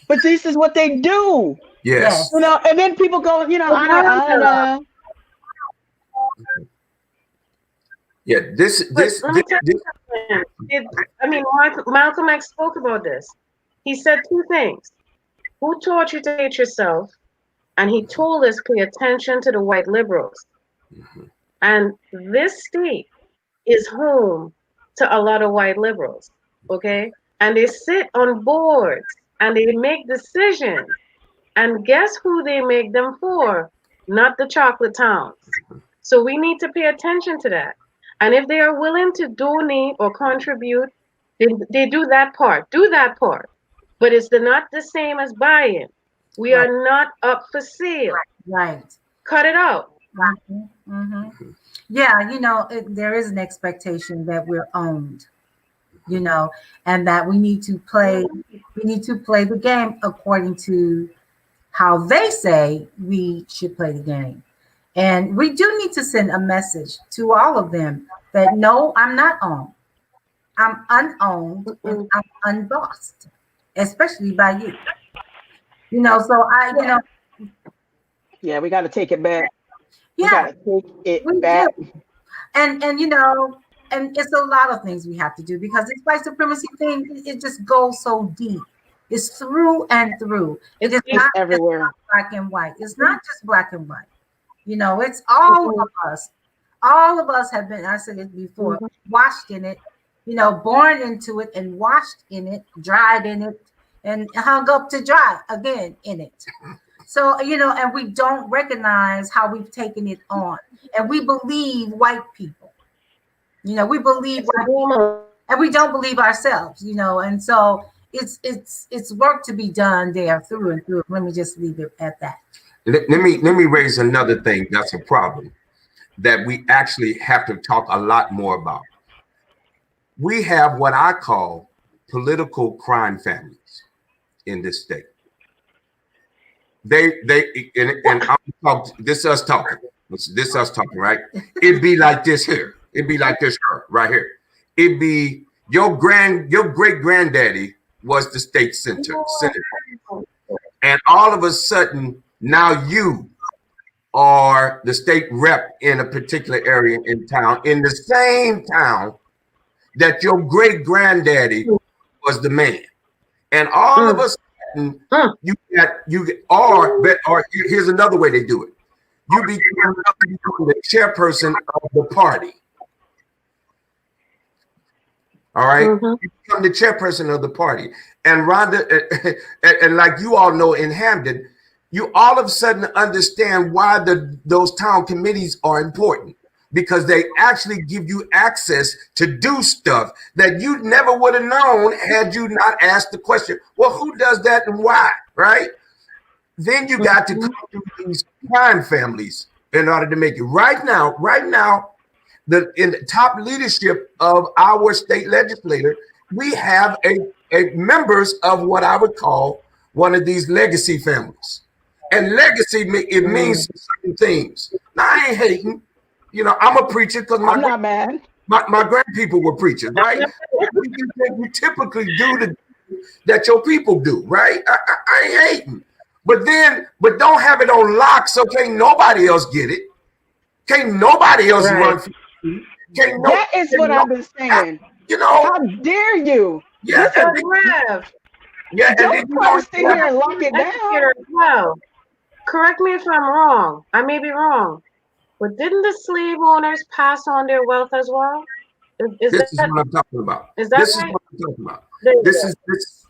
But this is what they do. Yes. You know, and then people go, I don't know. Yeah, Malcolm X spoke about this. He said two things. Who taught you to hate yourself? And he told us pay attention to the white liberals. And this state is home to a lot of white liberals, okay? And they sit on boards and they make decisions. And guess who they make them for? Not the chocolate towns. So we need to pay attention to that. And if they are willing to donate or contribute, they do that part. Do that part. But it's not the same as buying. We are not up for sale. Right. Cut it out. Yeah, there is an expectation that we're owned, and that we need to play the game according to how they say we should play the game. And we do need to send a message to all of them that no, I'm not owned. I'm unowned and I'm unbossed, especially by you. Yeah, we got to take it back. Yeah, we take it back. And and it's a lot of things we have to do because this white supremacy thing, it just goes so deep. It's through and through. It is not everywhere. Black and white. It's not just black and white. It's all of us. All of us have been, I said it before, washed in it, born into it and washed in it, dried in it, and hung up to dry again in it. So, and we don't recognize how we've taken it on. And we believe white people. We believe white people, and we don't believe ourselves, and so it's work to be done there through and through. Let me just leave it at that. Let me raise another thing that's a problem that we actually have to talk a lot more about. We have what I call political crime families in this state. And I'm talking, this us talking, right? It'd be like this here. It'd be like this right here. It'd be your great granddaddy was the state senator. And all of a sudden, now you are the state rep in a particular area in town, in the same town that your great granddaddy was the man. And all of a sudden, or here's another way they do it. You become the chairperson of the party. All right, you become the chairperson of the party. And Rhonda, and like you all know in Hampden, you all of a sudden understand why those town committees are important, because they actually give you access to do stuff that you never would have known had you not asked the question, well, who does that and why, right? Then you got to come through these crime families in order to make it. Right now, in the top leadership of our state legislator, we have a members of what I would call one of these legacy families. And legacy, it means certain things. Now, I ain't hating. You know, I'm a preacher because I'm not mad. My grandpeople were preachers, right? You typically do that your people do, right? I ain't hating. But don't have it on lock, so can't nobody else get it. Can't nobody else run for you. That is what I've been saying. You know, how dare you? Yeah, don't try to sit here and lock it down. Well, correct me if I'm wrong. I may be wrong. But didn't the slave owners pass on their wealth as well? This is what I'm talking about. Is that this right? is what I'm talking about.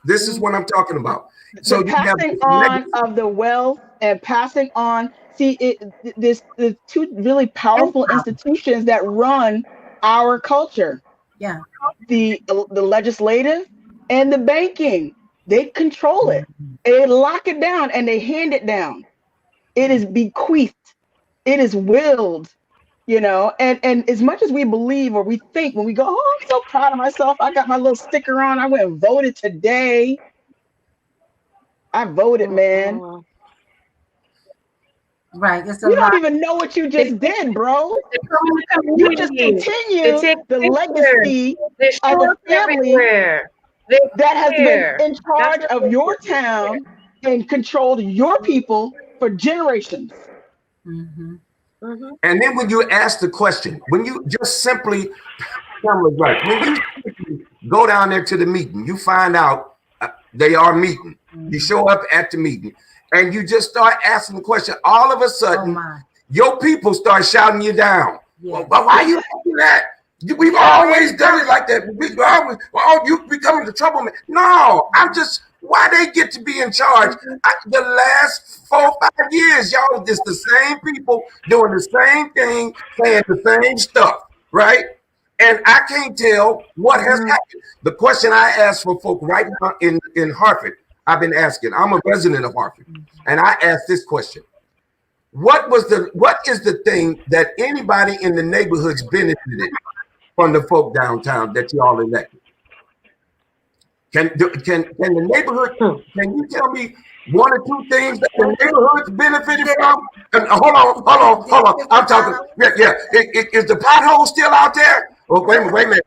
This is what I'm talking about. So the passing on of the wealth and passing on. See, there's two really powerful institutions that run our culture. Yeah. The legislative and the banking. They control it. They lock it down and they hand it down. It is bequeathed. It is willed, you know, and as much as we believe or we think when we go, oh, I'm so proud of myself. I got my little sticker on. I went and voted today. I voted, man. Right. You don't even know what you just did, bro. You just continue the legacy of a family that has been in charge of your town and controlled your people for generations. And then when you ask the question, when you just simply, when you go down there to the meeting, you find out they are meeting. You show up at the meeting and you just start asking the question. All of a sudden, your people start shouting you down. Well, why are you asking that? We've always done it like that. We always, you becoming the troublemaker. No, I'm just, why they get to be in charge? The last 4 or 5 years, y'all just the same people doing the same thing, saying the same stuff, right? And I can't tell what has happened. The question I ask for folk right now in Hartford, I've been asking. I'm a resident of Hartford, and I asked this question: what is the thing that anybody in the neighborhoods benefited from the folk downtown that y'all elected? Can the neighborhood? Can you tell me 1 or 2 things that the neighborhoods benefited from? Hold on. I'm talking. Yeah. Is the pothole still out there? Oh, wait a minute.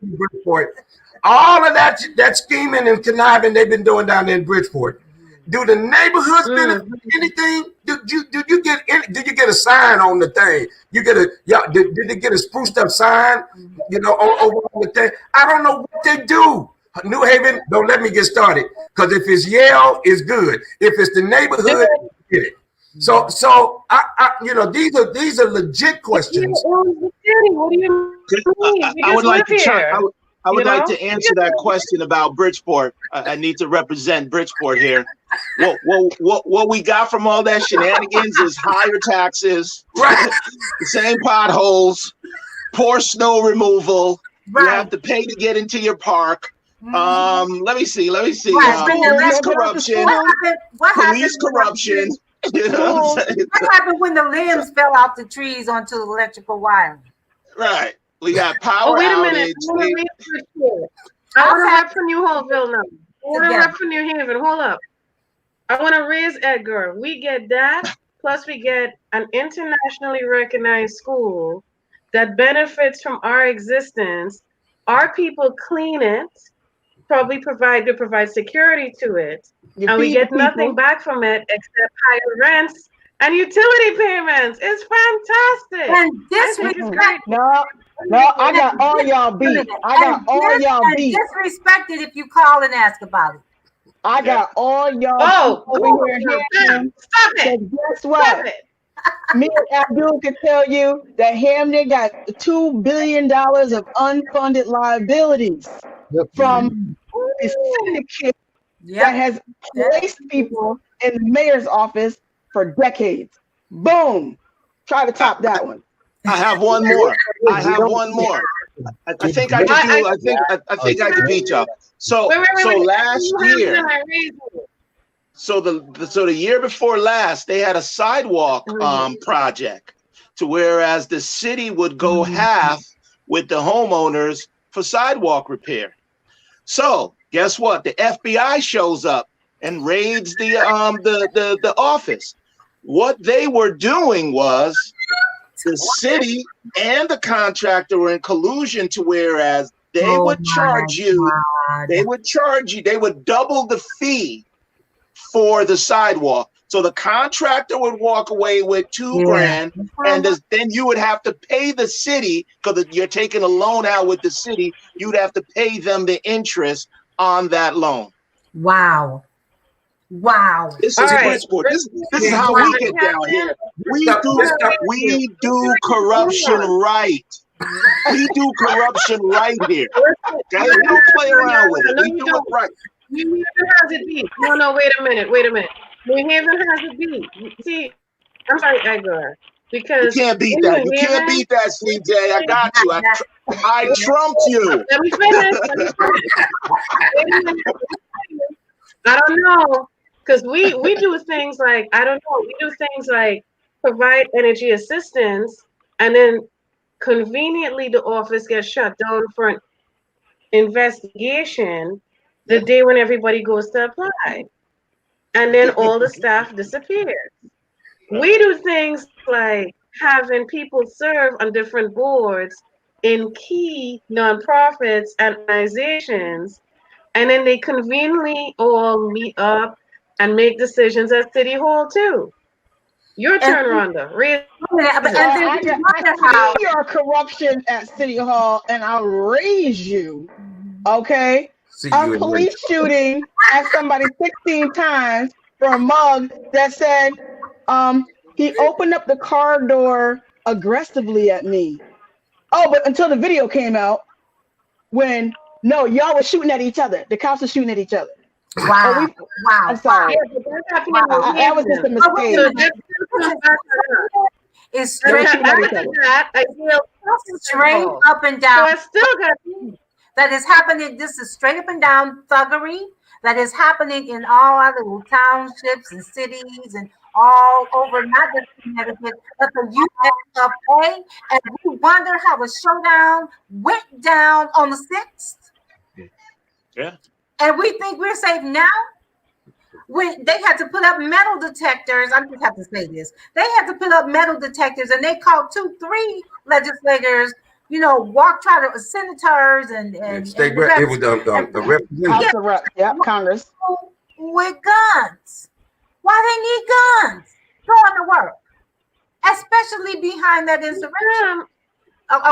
Bridgeport. All of that scheming and conniving they've been doing down there in Bridgeport. Do the neighborhoods benefit anything? Did you get a sign on the thing? Did they get a spruced up sign? You know, over on the thing. I don't know what they do. New Haven, don't let me get started. Because if it's Yale, it's good. If it's the neighborhood, get it. So I these are legit questions. What do you mean? I would like to I would like to answer that question about Bridgeport. I need to represent Bridgeport here. What we got from all that shenanigans is higher taxes, the same potholes, poor snow removal. You have to pay to get into your park. Let me see. Police corruption. Police corruption. You know what I'm saying? What happened when the limbs fell off the trees onto the electrical wire? Right. We got power wait a outage. minute. I want to rep for New Holtville now. I want to rep for New Haven. Hold up. I want to raise Edgar. We get that, plus we get an internationally recognized school that benefits from our existence. Our people clean it. probably provide security to it, and we get nothing back from it except higher rents and utility payments. It's fantastic. And disrespect. No, I got all y'all beat. I got all y'all beat. Disrespected if you call and ask about it. I got all y'all over here. Stop it. Guess what? Stop it. Me and Abdul can tell you that Hamden got $2 billion of unfunded liabilities from the syndicate that has placed people in the mayor's office for decades. Boom. Try to top that one. I have one more. I think I can do. I think I can beat y'all. So last year. So the year before last, they had a sidewalk project, to whereas the city would go half with the homeowners for sidewalk repair. So guess what? The FBI shows up and raids the office. What they were doing was the city and the contractor were in collusion, to whereas they would charge you, they would double the fee for the sidewalk. So the contractor would walk away with $2,000, and then you would have to pay the city, because you're taking a loan out with the city. You'd have to pay them the interest on that loan. Wow. This is Bridgeport. This is how we get down here. We do corruption right. We do corruption right here. Okay? We don't play around with it. We do it right. New Haven has it beat. No, wait a minute. New Haven has it beat. See, I'm sorry, Edgar. Because you can't beat that. You can't beat that, CJ. I got you. I trumped you. Let me finish. I don't know. Because we do things like, we do things like provide energy assistance, and then conveniently the office gets shut down for an investigation the day when everybody goes to apply. And then all the staff disappears. We do things like having people serve on different boards in key nonprofits and organizations, and then they conveniently all meet up and make decisions at City Hall too. Your turn, Rhonda. I see your corruption at City Hall, and I'll raise you. Okay? A police shooting at somebody 16 times for a mug that said he opened up the car door aggressively at me. Oh, but until the video came out, when y'all were shooting at each other. The cops were shooting at each other. Wow. I'm sorry. That was just a mistake. It's straight up and down. So I still got that is happening. This is straight up and down thuggery that is happening in all our little townships and cities and all over, not just Connecticut, but the USA. And we wonder how a showdown went down on the 6th. Yeah. And we think we're safe now. When they had to put up metal detectors, I just have to say this. They had to put up metal detectors, and they called 2-3 legislators, try to senators and state rep. It was the representative. Congress with guns. Why they need guns? Going to work, especially behind that insurrection.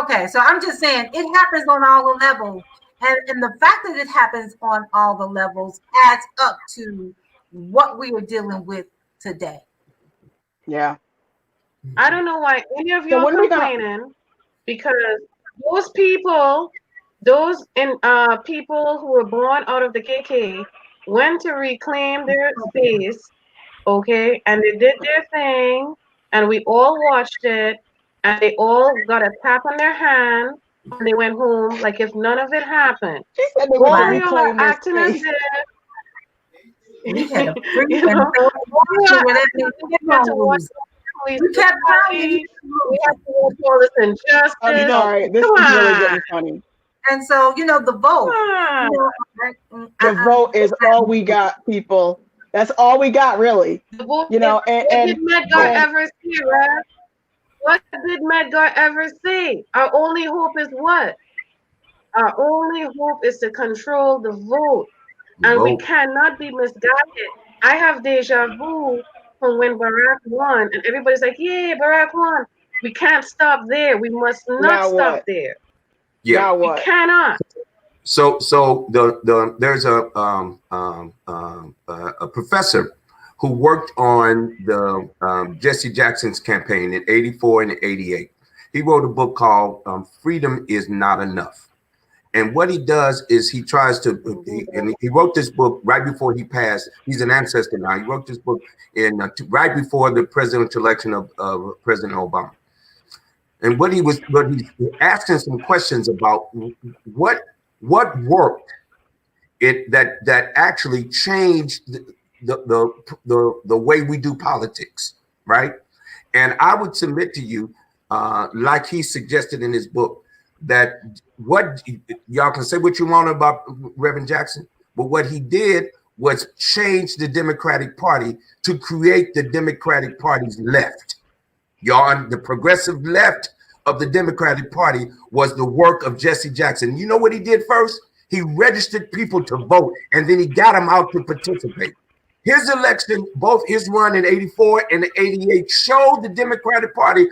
Okay, so I'm just saying it happens on all the levels, and the fact that it happens on all the levels adds up to what we are dealing with today. Yeah. I don't know why any of you are complaining, because those people who were born out of the KK went to reclaim their space, okay, and they did their thing, and we all watched it, and they all got a tap on their hand, and they went home like if none of it happened. All y'all are acting as if we had a we kept we have to watch all this injustice. This is really getting funny. And so, the vote. The vote is all we got, people. That's all we got, really. What did Medgar ever see, right? What did Medgar ever say? Our only hope is what? Our only hope is to control the vote. And we cannot be misguided. I have deja vu from when Barack won, and everybody's like, "Yay, Barack won." We can't stop there. We must not stop there. Yeah. Now We what? cannot. So there's a professor who worked on the Jesse Jackson's campaign in '84 and '88. He wrote a book called "Freedom Is Not Enough." And what he does is he tries to, he wrote this book right before he passed. He's an ancestor now. He wrote this book right before the presidential election of President Obama. And he's asking some questions about what worked that actually changed the way we do politics, right? And I would submit to you, like he suggested in his book, that what y'all can say what you want about Reverend Jackson, but what he did was change the Democratic Party to create the Democratic Party's left. Y'all, the progressive left of the Democratic Party was the work of Jesse Jackson. You know what he did first? He registered people to vote, and then he got them out to participate. His election, both his run in '84 and '88, showed the Democratic Party,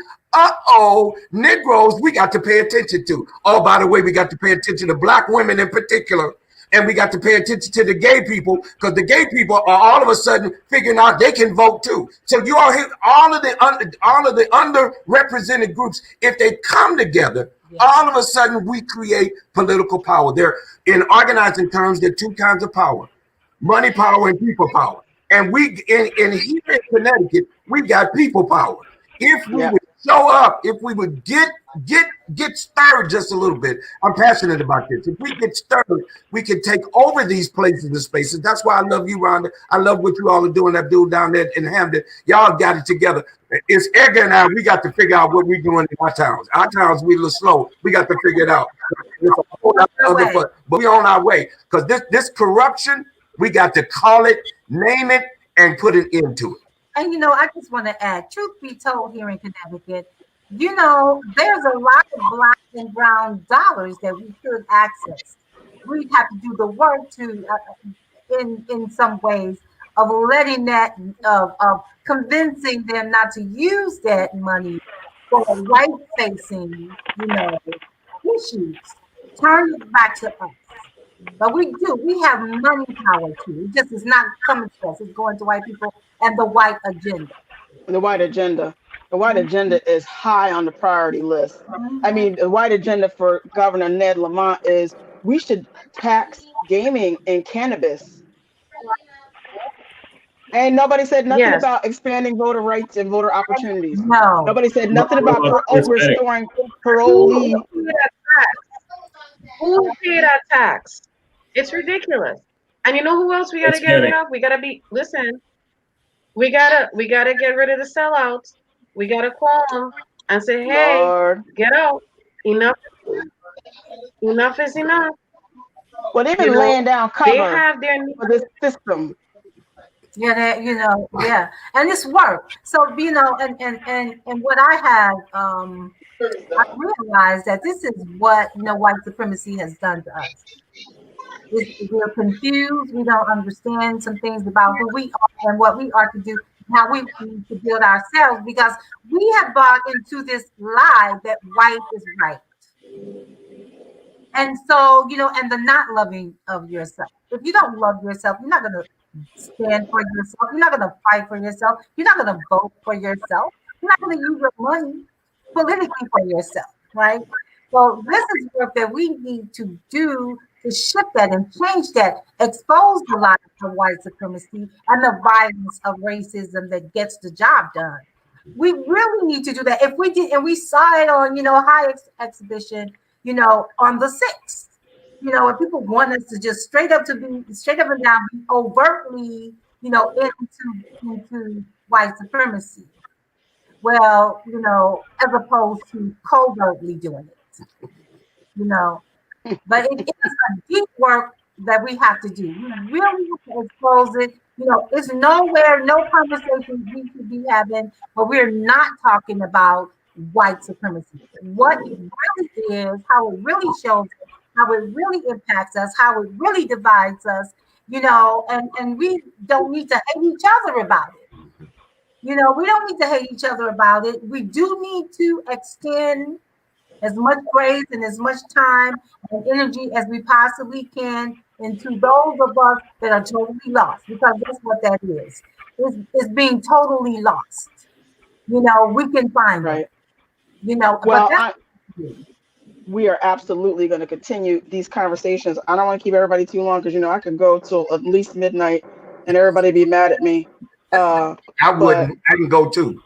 Negroes we got to pay attention to. Oh, by the way, we got to pay attention to Black women in particular, and we got to pay attention to the gay people, because the gay people are all of a sudden figuring out they can vote too. So you all hear all of the underrepresented groups, if they come together, all of a sudden we create political power. There, in organizing terms, there are two kinds of power: money power and people power. And we in here in Connecticut, we got people power. If we would show up, if we would get stirred just a little bit. I'm passionate about this. If we get stirred, we can take over these places and spaces. That's why I love you, Rhonda. I love what you all are doing. That dude down there in Hamden, y'all got it together. It's Edgar and I. We got to figure out what we're doing in our towns. Our towns, we a little slow. We got to figure it out. But we're on our way, because this corruption, we got to call it, name it, and put an end to it. And I just want to add, truth be told, here in Connecticut, there's a lot of Black and brown dollars that we should access. We have to do the work to, in some ways, of letting that, of convincing them not to use that money for right-facing, issues. Turn it back to us. But we have money power too. It just is not coming to us. It's going to white people and the white agenda. The white agenda. The white agenda is high on the priority list. I mean, the white agenda for Governor Ned Lamont is we should tax gaming and cannabis. And nobody said nothing about expanding voter rights and voter opportunities. No. Nobody said nothing about restoring parolee. Who paid that tax? It's ridiculous. And you know who else we gotta get rid of? We gotta we gotta get rid of the sellouts. We gotta call them and say, hey, Lord, get out. Enough is enough. Well, they've been laying down cover they have their for this system. Yeah, and it's work. So, and what I have, I realized that this is what, white supremacy has done to us. We're confused. We don't understand some things about who we are and what we are to do, how we need to build ourselves, because we have bought into this lie that white is right. And so, and the not loving of yourself. If you don't love yourself, you're not going to stand for yourself. You're not going to fight for yourself. You're not going to vote for yourself. You're not going to use your money politically for yourself, right? So this is work that we need to do to shift that and change that, expose the lie of white supremacy and the violence of racism that gets the job done. We really need to do that. If we did, and we saw it on, high exhibition, on the 6th, if people want us to just straight up and down, be overtly, into white supremacy. Well, as opposed to covertly doing it, but it is a deep work that we have to do. We really have to expose it. It's nowhere, no conversation we should be having, but we're not talking about white supremacy. What it really is, how it really shows how it really impacts us, how it really divides us, you know, and we don't need to hate each other about it. You know, we don't need to hate each other about it. We do need to extend as much grace and as much time and energy as we possibly can into those of us that are totally lost, because that's what that is. It's being totally lost. You know, we can find it. You know, well, but we are absolutely going to continue these conversations. I don't want to keep everybody too long because, you know, I could go till at least midnight and everybody be mad at me. I wouldn't. I can go too.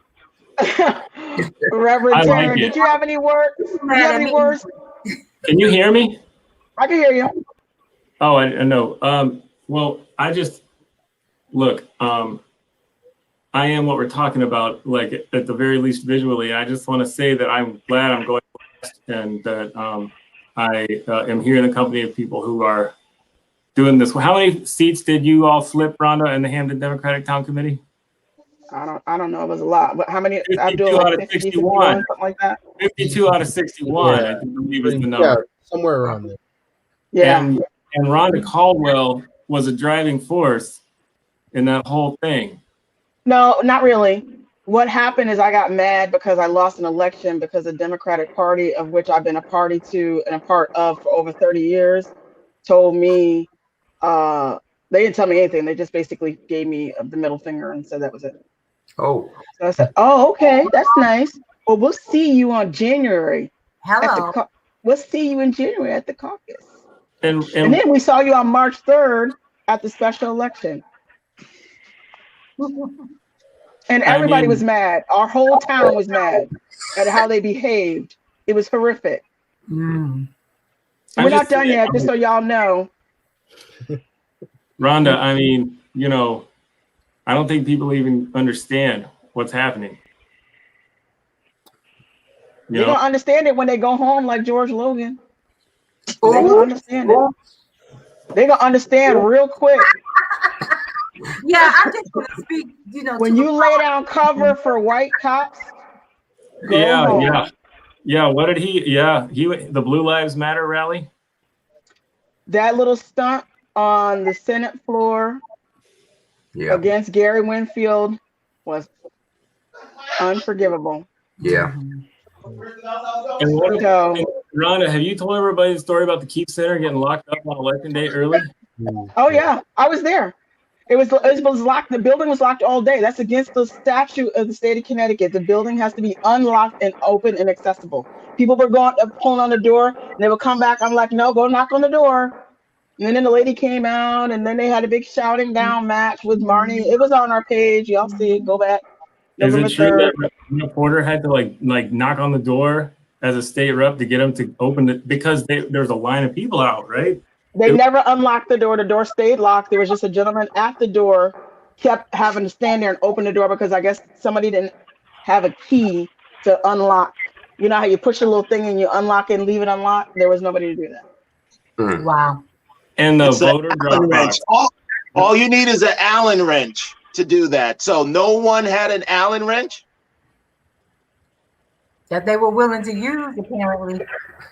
Reverend Taryn, did you have any words? Can you hear me? I can hear you. Oh, I know. Well, I just look. I am what we're talking about, like at the very least visually. I just want to say that I'm glad I'm going west, and that I am here in the company of people who are doing this. How many seats did you all flip, Rhonda, in the Hampton Democratic Town Committee? I don't know. It was a lot, but how many? 52 out of 50, 61, something like that. 52 out of 61. I believe is the number. Yeah, somewhere around there. Yeah. And Rhonda Caldwell was a driving force in that whole thing. No, not really. What happened is I got mad because I lost an election because the Democratic Party, of which I've been a party to and a part of for over 30 years, told me, they didn't tell me anything. They just basically gave me the middle finger and said that was it. Oh. So I said, oh, okay, that's nice. Well, we'll see you on January. Hello. We'll see you in January at the caucus. And then we saw you on March 3rd at the special election. And everybody was mad. Our whole town was mad at how they behaved. It was horrific. We're not done yet, just so y'all know. Rhonda, I mean, you know, I don't think people even understand what's happening. They're going to understand it when they go home like George Logan. They're going to understand it. They're going to understand real quick. Yeah, I'm just going to speak, you know. When you lay down cover for white cops, go home. Yeah. What did he the Blue Lives Matter rally? That little stunt on the Senate floor against Gary Winfield was unforgivable. Yeah. And Rhonda, have you told everybody the story about the Keith Center getting locked up on election day early? Oh yeah, I was there. It was locked. The building was locked all day. That's against the statute of the state of Connecticut. The building has to be unlocked and open and accessible. People were pulling on the door, and they would come back. I'm like, no, go knock on the door. And then the lady came out, and then they had a big shouting down match with Marnie. It was on our page. Y'all see it. Go back. Is it true that the reporter had to like knock on the door as a state rep to get him to open it because there's a line of people out, right? They never unlocked the door. The door stayed locked. There was just a gentleman at the door, kept having to stand there and open the door because I guess somebody didn't have a key to unlock. You know how you push a little thing and you unlock it and leave it unlocked? There was nobody to do that. Wow. And the voter Allen wrench. All you need is an Allen wrench to do that. So no one had an Allen wrench? That they were willing to use, apparently.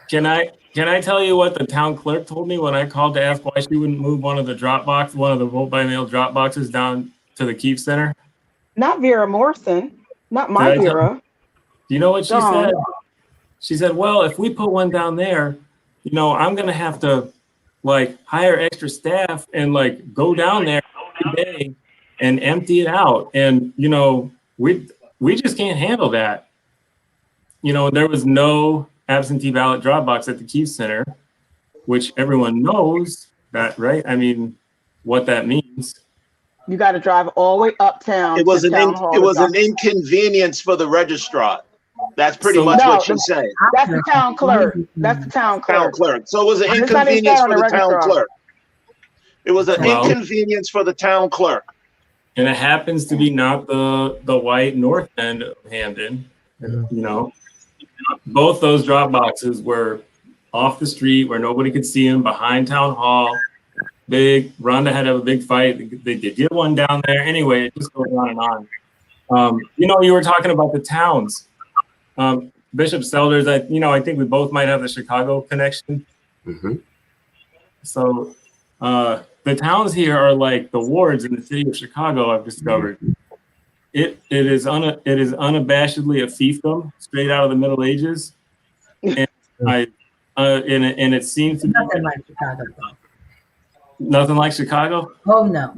Can I tell you what the town clerk told me when I called to ask why she wouldn't move one of the vote by mail drop boxes down to the Keefe Center? Not Vera Morrison. Not my Vera. Do you know what she said? She said, well, if we put one down there, you know, I'm going to have to like hire extra staff and like go down there every day and empty it out. And, you know, we just can't handle that. You know, there was no absentee ballot drop box at the Keefe Center, which everyone knows that, right? I mean, what that means. You got to drive all the way uptown. It was an inconvenience for the registrar. That's pretty much what she's saying. That's the town clerk. That's the town clerk. So it was an inconvenience for the town clerk. It was an inconvenience for the town clerk. And it happens to be not the white north end of Hampton. You know, both those drop boxes were off the street where nobody could see them, behind town hall. Rhonda had to have a big fight. They did get one down there. Anyway, it just goes on and on. You know, you were talking about the towns. Bishop Selders, I think we both might have the Chicago connection. So the towns here are like the wards in the city of Chicago. I've discovered it is unabashedly a fiefdom straight out of the Middle Ages, and and it seems to be Nothing like Chicago. nothing like Chicago. Oh no.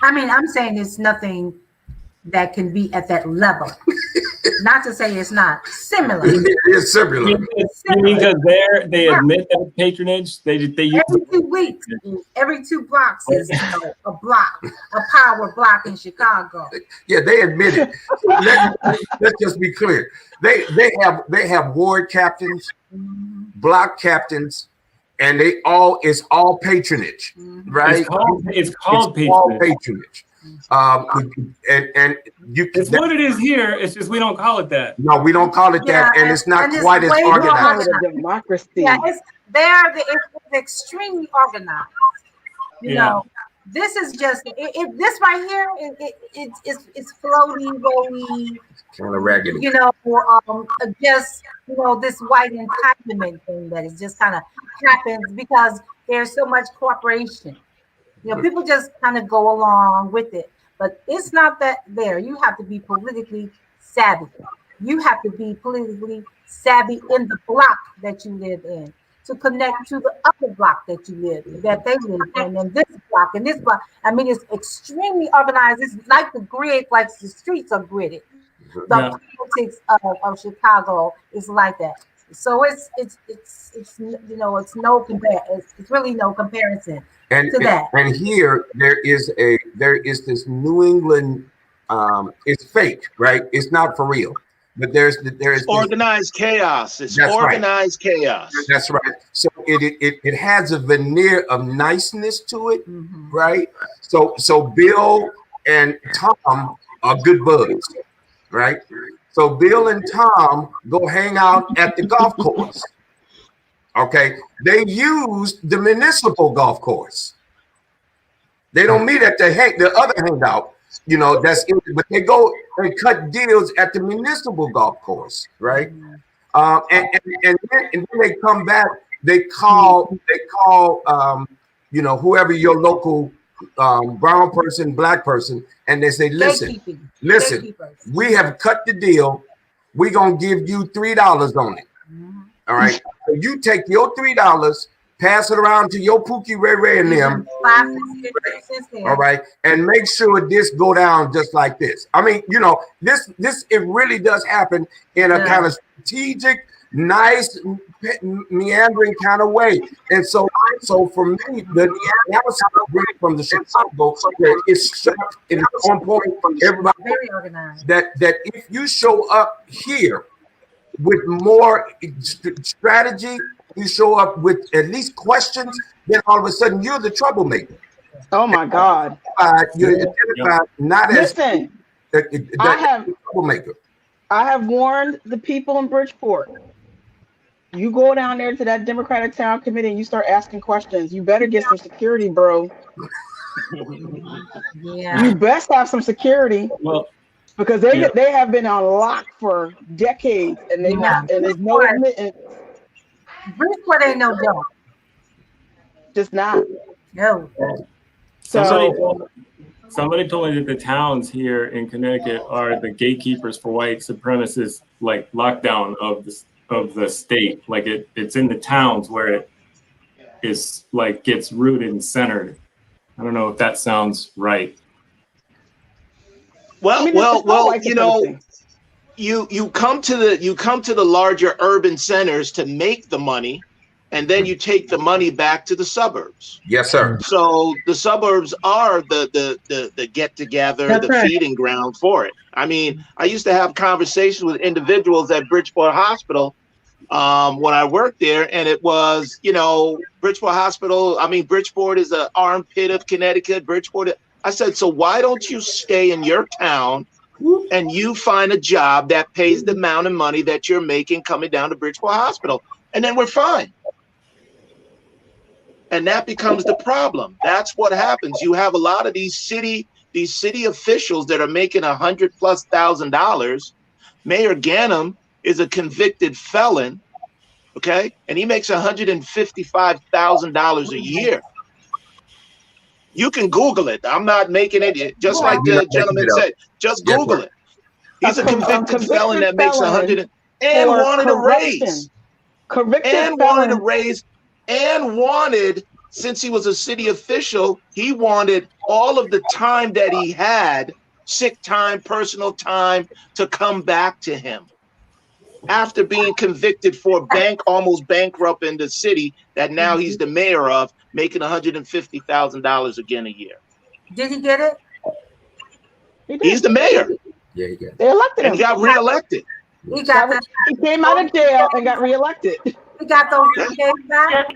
I mean, I'm saying it's nothing that can be at that level. Not to say it's not similar. It's similar. You mean because they admit that it's patronage? They use every 2 weeks, every 2 blocks is a block, a power block in Chicago. Yeah, they admit it. Let's just be clear. They have ward captains, block captains, and it's all patronage, right? It's called patronage. And you it's what it is here. It's just we don't call it that. No, we don't call it that, and it's not quite as organized. Democracy. Yeah, it's extremely organized. You know, this is just this right here. It's floaty, roly, kind of raggedy. You know, just this white entitlement thing that is just kind of happens because there's so much cooperation. People just kind of go along with it, but it's not that there. You have to be politically savvy. You have to be politically savvy in the block that you live in to connect to the other block that they live in, and this block and this block. I mean, it's extremely organized. It's like the grid, like the streets are gridded. The politics of Chicago is like that. So it's really no comparison. And here there is this New England. It's fake, right? It's not for real. But there's organized chaos. It's organized chaos. That's right. So it has a veneer of niceness to it, right? So Bill and Tom are good buds, right? So Bill and Tom go hang out at the golf course. Okay, they use the municipal golf course. They don't meet at the other hangout, but they go and cut deals at the municipal golf course, right? And then they come back. They call whoever your local brown person, black person, and they say, listen, we have cut the deal. We're gonna give you $3 on it. All right. So you take your $3, pass it around to your Pookie Ray Ray and them. All right. And make sure this go down just like this. I mean, this it really does happen in a kind of strategic, nice, meandering kind of way. And so for me, the analysis from the Chicago is on point from everybody. Very organized. That if you show up here with more strategy, you show up with at least questions, then all of a sudden you're the troublemaker. Oh my God. You're identified not as the troublemaker. I have warned the people in Bridgeport. You go down there to that Democratic Town Committee and you start asking questions. You better get some security, bro. You best have some security. Well, because they have been on lock for decades, and there's no admittance. Bridgeport ain't no joke. Just not. No. Somebody told me that the towns here in Connecticut are the gatekeepers for white supremacists, like lockdown of the state. Like it's in the towns where it is like gets rooted and centered. I don't know if that sounds right. Well, you come to the larger urban centers to make the money, and then you take the money back to the suburbs. Yes, sir. So the suburbs are the get together, feeding ground for it. I mean, I used to have conversations with individuals at Bridgeport Hospital when I worked there, and it was, Bridgeport Hospital. I mean, Bridgeport is an armpit of Connecticut. I said, so why don't you stay in your town and you find a job that pays the amount of money that you're making coming down to Bridgeport Hospital, and then we're fine. And that becomes the problem. That's what happens. You have a lot of these city officials that are making $100,000+. Mayor Ganem is a convicted felon, okay? And he makes $155,000 a year. You can Google it. I'm not making it. Just like the gentleman said, just Google it. He's a convicted felon that makes 100 and wanted a raise. Wanted a raise and wanted, since he was a city official, he wanted all of the time that he had, sick time, personal time, to come back to him. After being convicted for almost bankrupting the city that now he's the mayor of, making $150,000 again a year. Did he get it? He's the mayor. Yeah, he got it. They elected him. And he got reelected. He got that. He came out of jail and got reelected. He got those days back.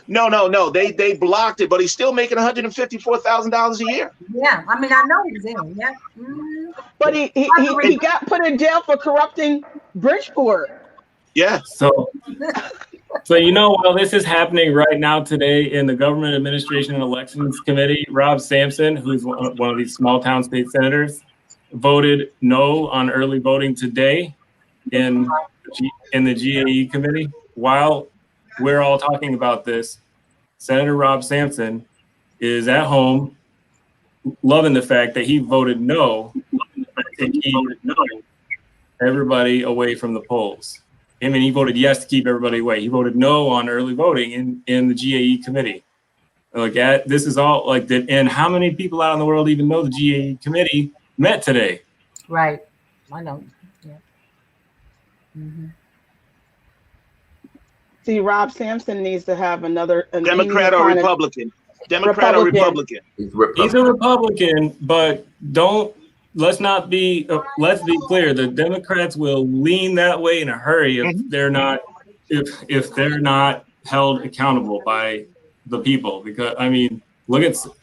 No. They blocked it, but he's still making $154,000 a year. Yeah, I mean, I know he's in. Yeah. Mm-hmm. But he got put in jail for corrupting Bridgeport. Yeah. So you know, while this is happening right now today in the Government Administration and Elections Committee, Rob Sampson, who's one of these small town state senators, voted no on early voting today in the GAE committee. While we're all talking about this, Senator Rob Sampson is at home loving the fact that he voted no to keep everybody away from the polls. I mean, he voted yes to keep everybody away. He voted no on early voting in the GAE committee. Like, this is all like that. And how many people out in the world even know the GAE committee met today? Right. I know. Yeah. Mm-hmm. See, Rob Sampson needs to have another Democrat or Republican. Democrat or Republican. He's a Republican, but let's be clear. The Democrats will lean that way in a hurry if they're not held accountable by the people. Because I mean,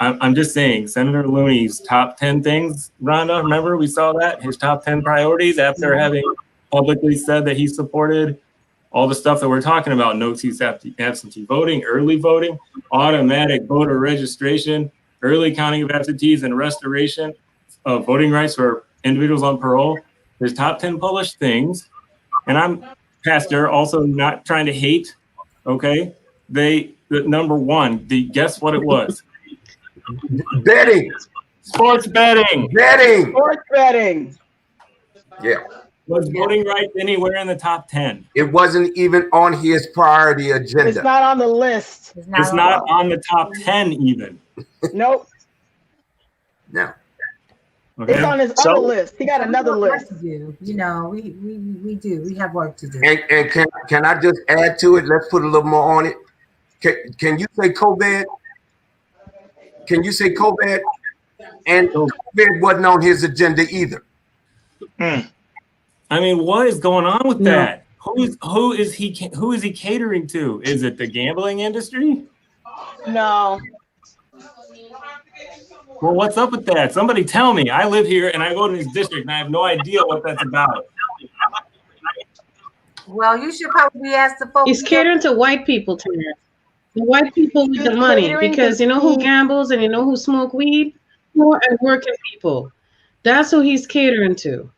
I'm just saying, Senator Looney's top 10 things. Rhonda, remember we saw that his top 10 priorities after having publicly said that he supported all the stuff that we're talking about: no excuse absentee voting, early voting, automatic voter registration, early counting of absentees, and restoration of voting rights for individuals on parole. There's top 10 published things. And I'm, Pastor, also not trying to hate, okay? The number one, guess what it was? Betting. Sports betting. Betting. Sports betting. Yeah. Was voting rights anywhere in the top 10? It wasn't even on his priority agenda. It's not on the list. It's not on the top 10 even. Nope. No. Okay. It's on his other list. He got another list. You know, we do. We have work to do. And can I just add to it? Let's put a little more on it. Can you say COVID? Can you say COVID? And COVID wasn't on his agenda either. I mean, what is going on with that? Who is he catering to? Is it the gambling industry? No. Well, what's up with that? Somebody tell me. I live here and I vote in this district and I have no idea what that's about. Well, you should probably ask the folks. He's catering to white people, Terrence. The white people with the money, because you know who gambles and you know who smoke weed? Poor and working people. That's who he's catering to.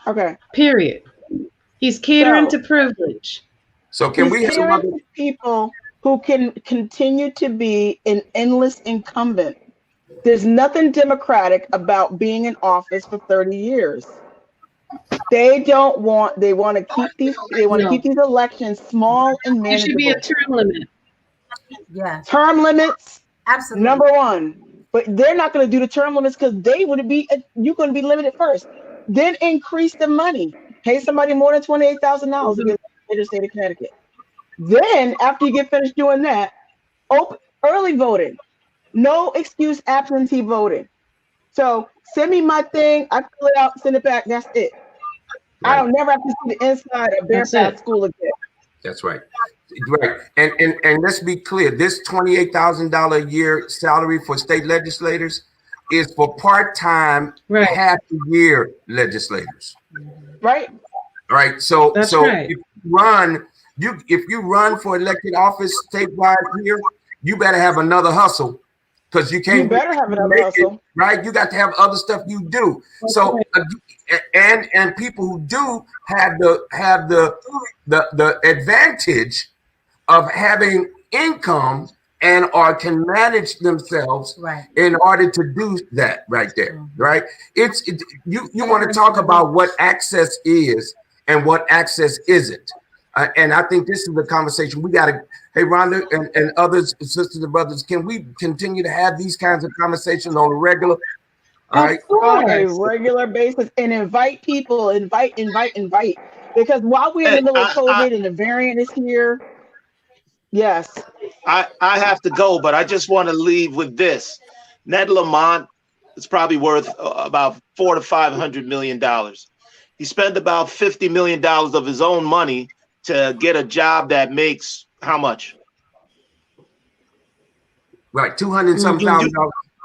Okay. Period. He's catering to privilege. So can we have some other people who can continue to be an endless incumbent? There's nothing democratic about being in office for 30 years. They want to keep these elections small and manageable. There should be a term limit. Yeah. Term limits. Absolutely. Number one. But they're not going to do the term limits because you're going to be limited first. Then increase the money. Pay somebody more than $28,000 to get in the state of Connecticut. Then, after you get finished doing that, open early voting. No excuse absentee voting. So send me my thing. I fill it out, send it back. That's it. Right. I don't never have to see the inside of Bear Path School again. That's right. Right. And let's be clear. This $28,000 a year salary for state legislators is for part-time, half a year legislators. Right. Right. So That's so right. if you run for elected office statewide here, you better have another hustle because you can't. You better have another hustle, right? You got to have other stuff you do. So, and people who do have the advantage of having income and or can manage themselves in order to do that right there, right? You want to talk about what access is and what access isn't. And I think this is the conversation we got to, hey, Rhonda and others, sisters and brothers, can we continue to have these kinds of conversations on a regular, on a regular basis, and invite people, invite. Because while we're in the middle of COVID and the variant is here, yes. I have to go, but I just want to leave with this. Ned Lamont is probably worth about $400 to $500 million. He spent about $50 million of his own money to get a job that makes how much? Right, $200,000.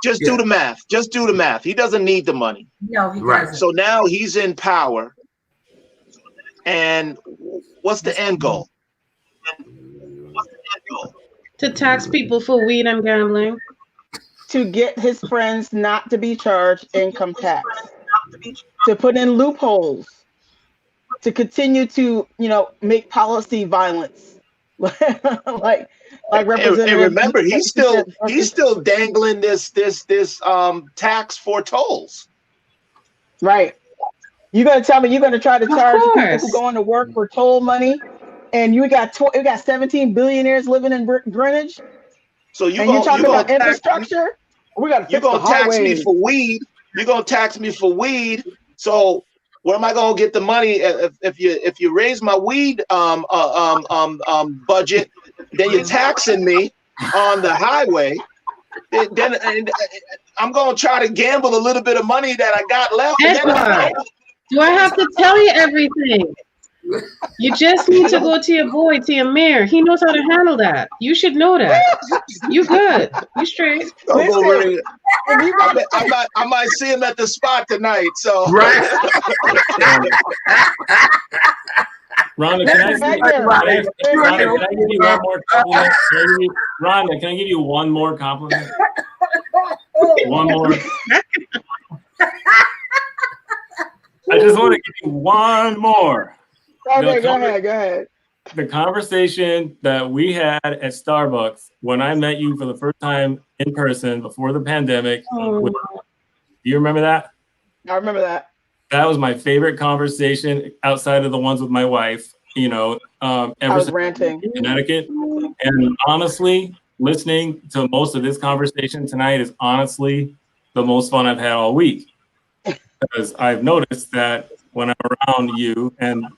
Just do the math. Just do the math. He doesn't need the money. No, he doesn't. So now he's in power. And what's the end goal? To tax people for weed and gambling. To get his friends not to be charged income tax. To put in loopholes. To continue to, make policy violence. like Representative. And remember, he's still dangling this tax for tolls. Right. You're gonna tell me you're gonna try to charge people who going to work for toll money, and you got 17 billionaires living in Greenwich. So you're talking about infrastructure? We got to fix the highways. Tax me for weed. You're gonna tax me for weed. So where am I gonna get the money if you raise my weed budget? Then you're taxing me on the highway. Then I'm gonna try to gamble a little bit of money that I got left. Edward, do I have to tell you everything? You just need to go to your boy, to your mayor. He knows how to handle that. You should know that. You good. You straight. I might see him at the spot tonight. So right. Rhonda, can I give you one more compliment? Rhonda, can I give you one more compliment? One more. I just want to give you one more. Okay, go ahead. The conversation that we had at Starbucks when I met you for the first time in person before the pandemic. Do you remember that? I remember that. That was my favorite conversation outside of the ones with my wife, ever since ranting. in Connecticut. And honestly, listening to most of this conversation tonight is honestly the most fun I've had all week. Because I've noticed that when I'm around you and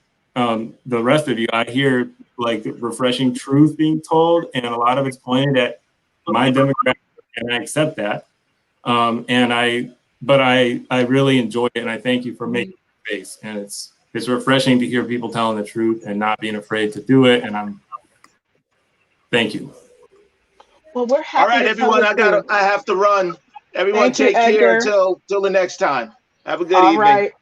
the rest of you, I hear like refreshing truth being told, and a lot of it's pointed at my demographic, and I accept that. But I really enjoy it, and I thank you for making space. And it's refreshing to hear people telling the truth and not being afraid to do it. And thank you. Well, we're happy. All right, everyone. I have to run. Everyone, take care until the next time. Have a good evening. All right.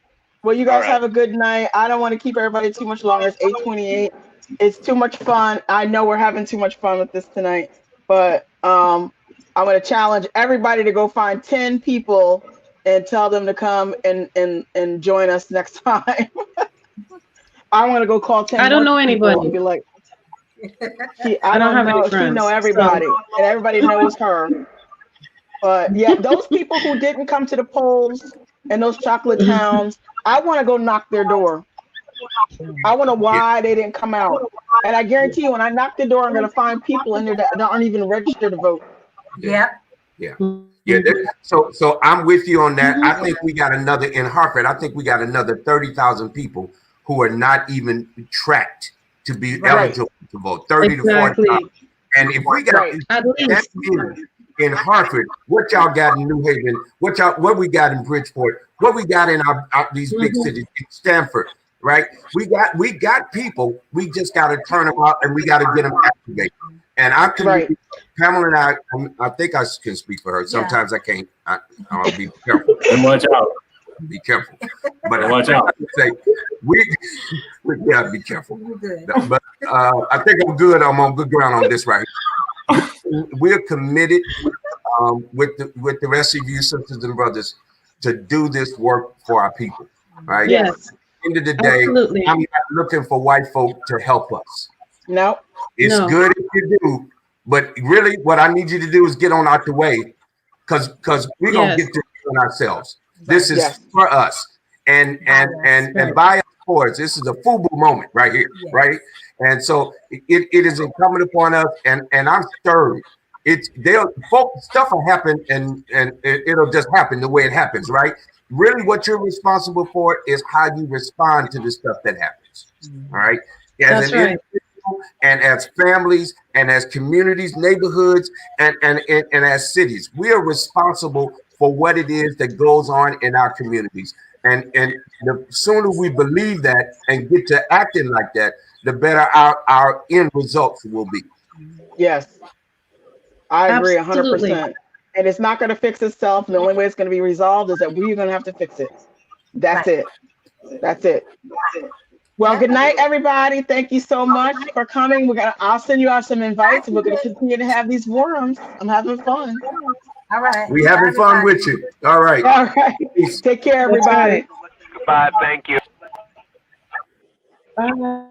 Well, you guys have a good night. I don't want to keep everybody too much longer. It's 8:28. It's too much fun. I know we're having too much fun with this tonight, but I'm going to challenge everybody to go find 10 people and tell them to come and join us next time. I'm going to go call 10. I don't know anybody. And be like, I don't have any friends. She know everybody, and everybody knows her. But yeah, those people who didn't come to the polls in those chocolate towns, I want to go knock their door. I want to know why they didn't come out. And I guarantee you, when I knock the door, I'm going to find people in there that aren't even registered to vote. Yeah. So I'm with you on that. I think we got another in Hartford. I think we got another 30,000 people who are not even tracked to be eligible to vote. 30 to 40,000. And if we got that in Hartford, what y'all got in New Haven, what we got in Bridgeport, what we got in these big cities, in Stanford, right? We got people. We just got to turn them out, and we got to get them activated. And I can, Pamela and I think I can speak for her. Sometimes I can't. I'll be careful. And watch out. Be careful. But watch out. Say we gotta be careful. But I think I'm good. I'm on good ground on this right here. We're committed with the rest of you sisters and brothers to do this work for our people, right? Yes. At the end of the day, Absolutely. I'm not looking for white folk to help us. No. It's No. good if you do, but really what I need you to do is get on out the way, because we're gonna get this on ourselves. This is Yes. for us. And by us for us. This is a FUBU moment right here, right? And so it is incumbent upon us, and I'm stirred. Stuff will happen, and it'll just happen the way it happens, right? Really, what you're responsible for is how you respond to the stuff that happens. All right. As That's an individual, and as families, and as communities, neighborhoods, and as cities, we are responsible for what it is that goes on in our communities. And the sooner we believe that and get to acting like that, the better our end results will be. Yes. I agree Absolutely. 100%. And it's not going to fix itself. The only way it's going to be resolved is that we're going to have to fix it. That's it. That's it. Well, good night, everybody. Thank you so much for coming. I'll send you out some invites, and we're going to continue to have these forums. I'm having fun. All right. We having fun with you. All right. All right. Take care, everybody. Goodbye. Thank you. Bye.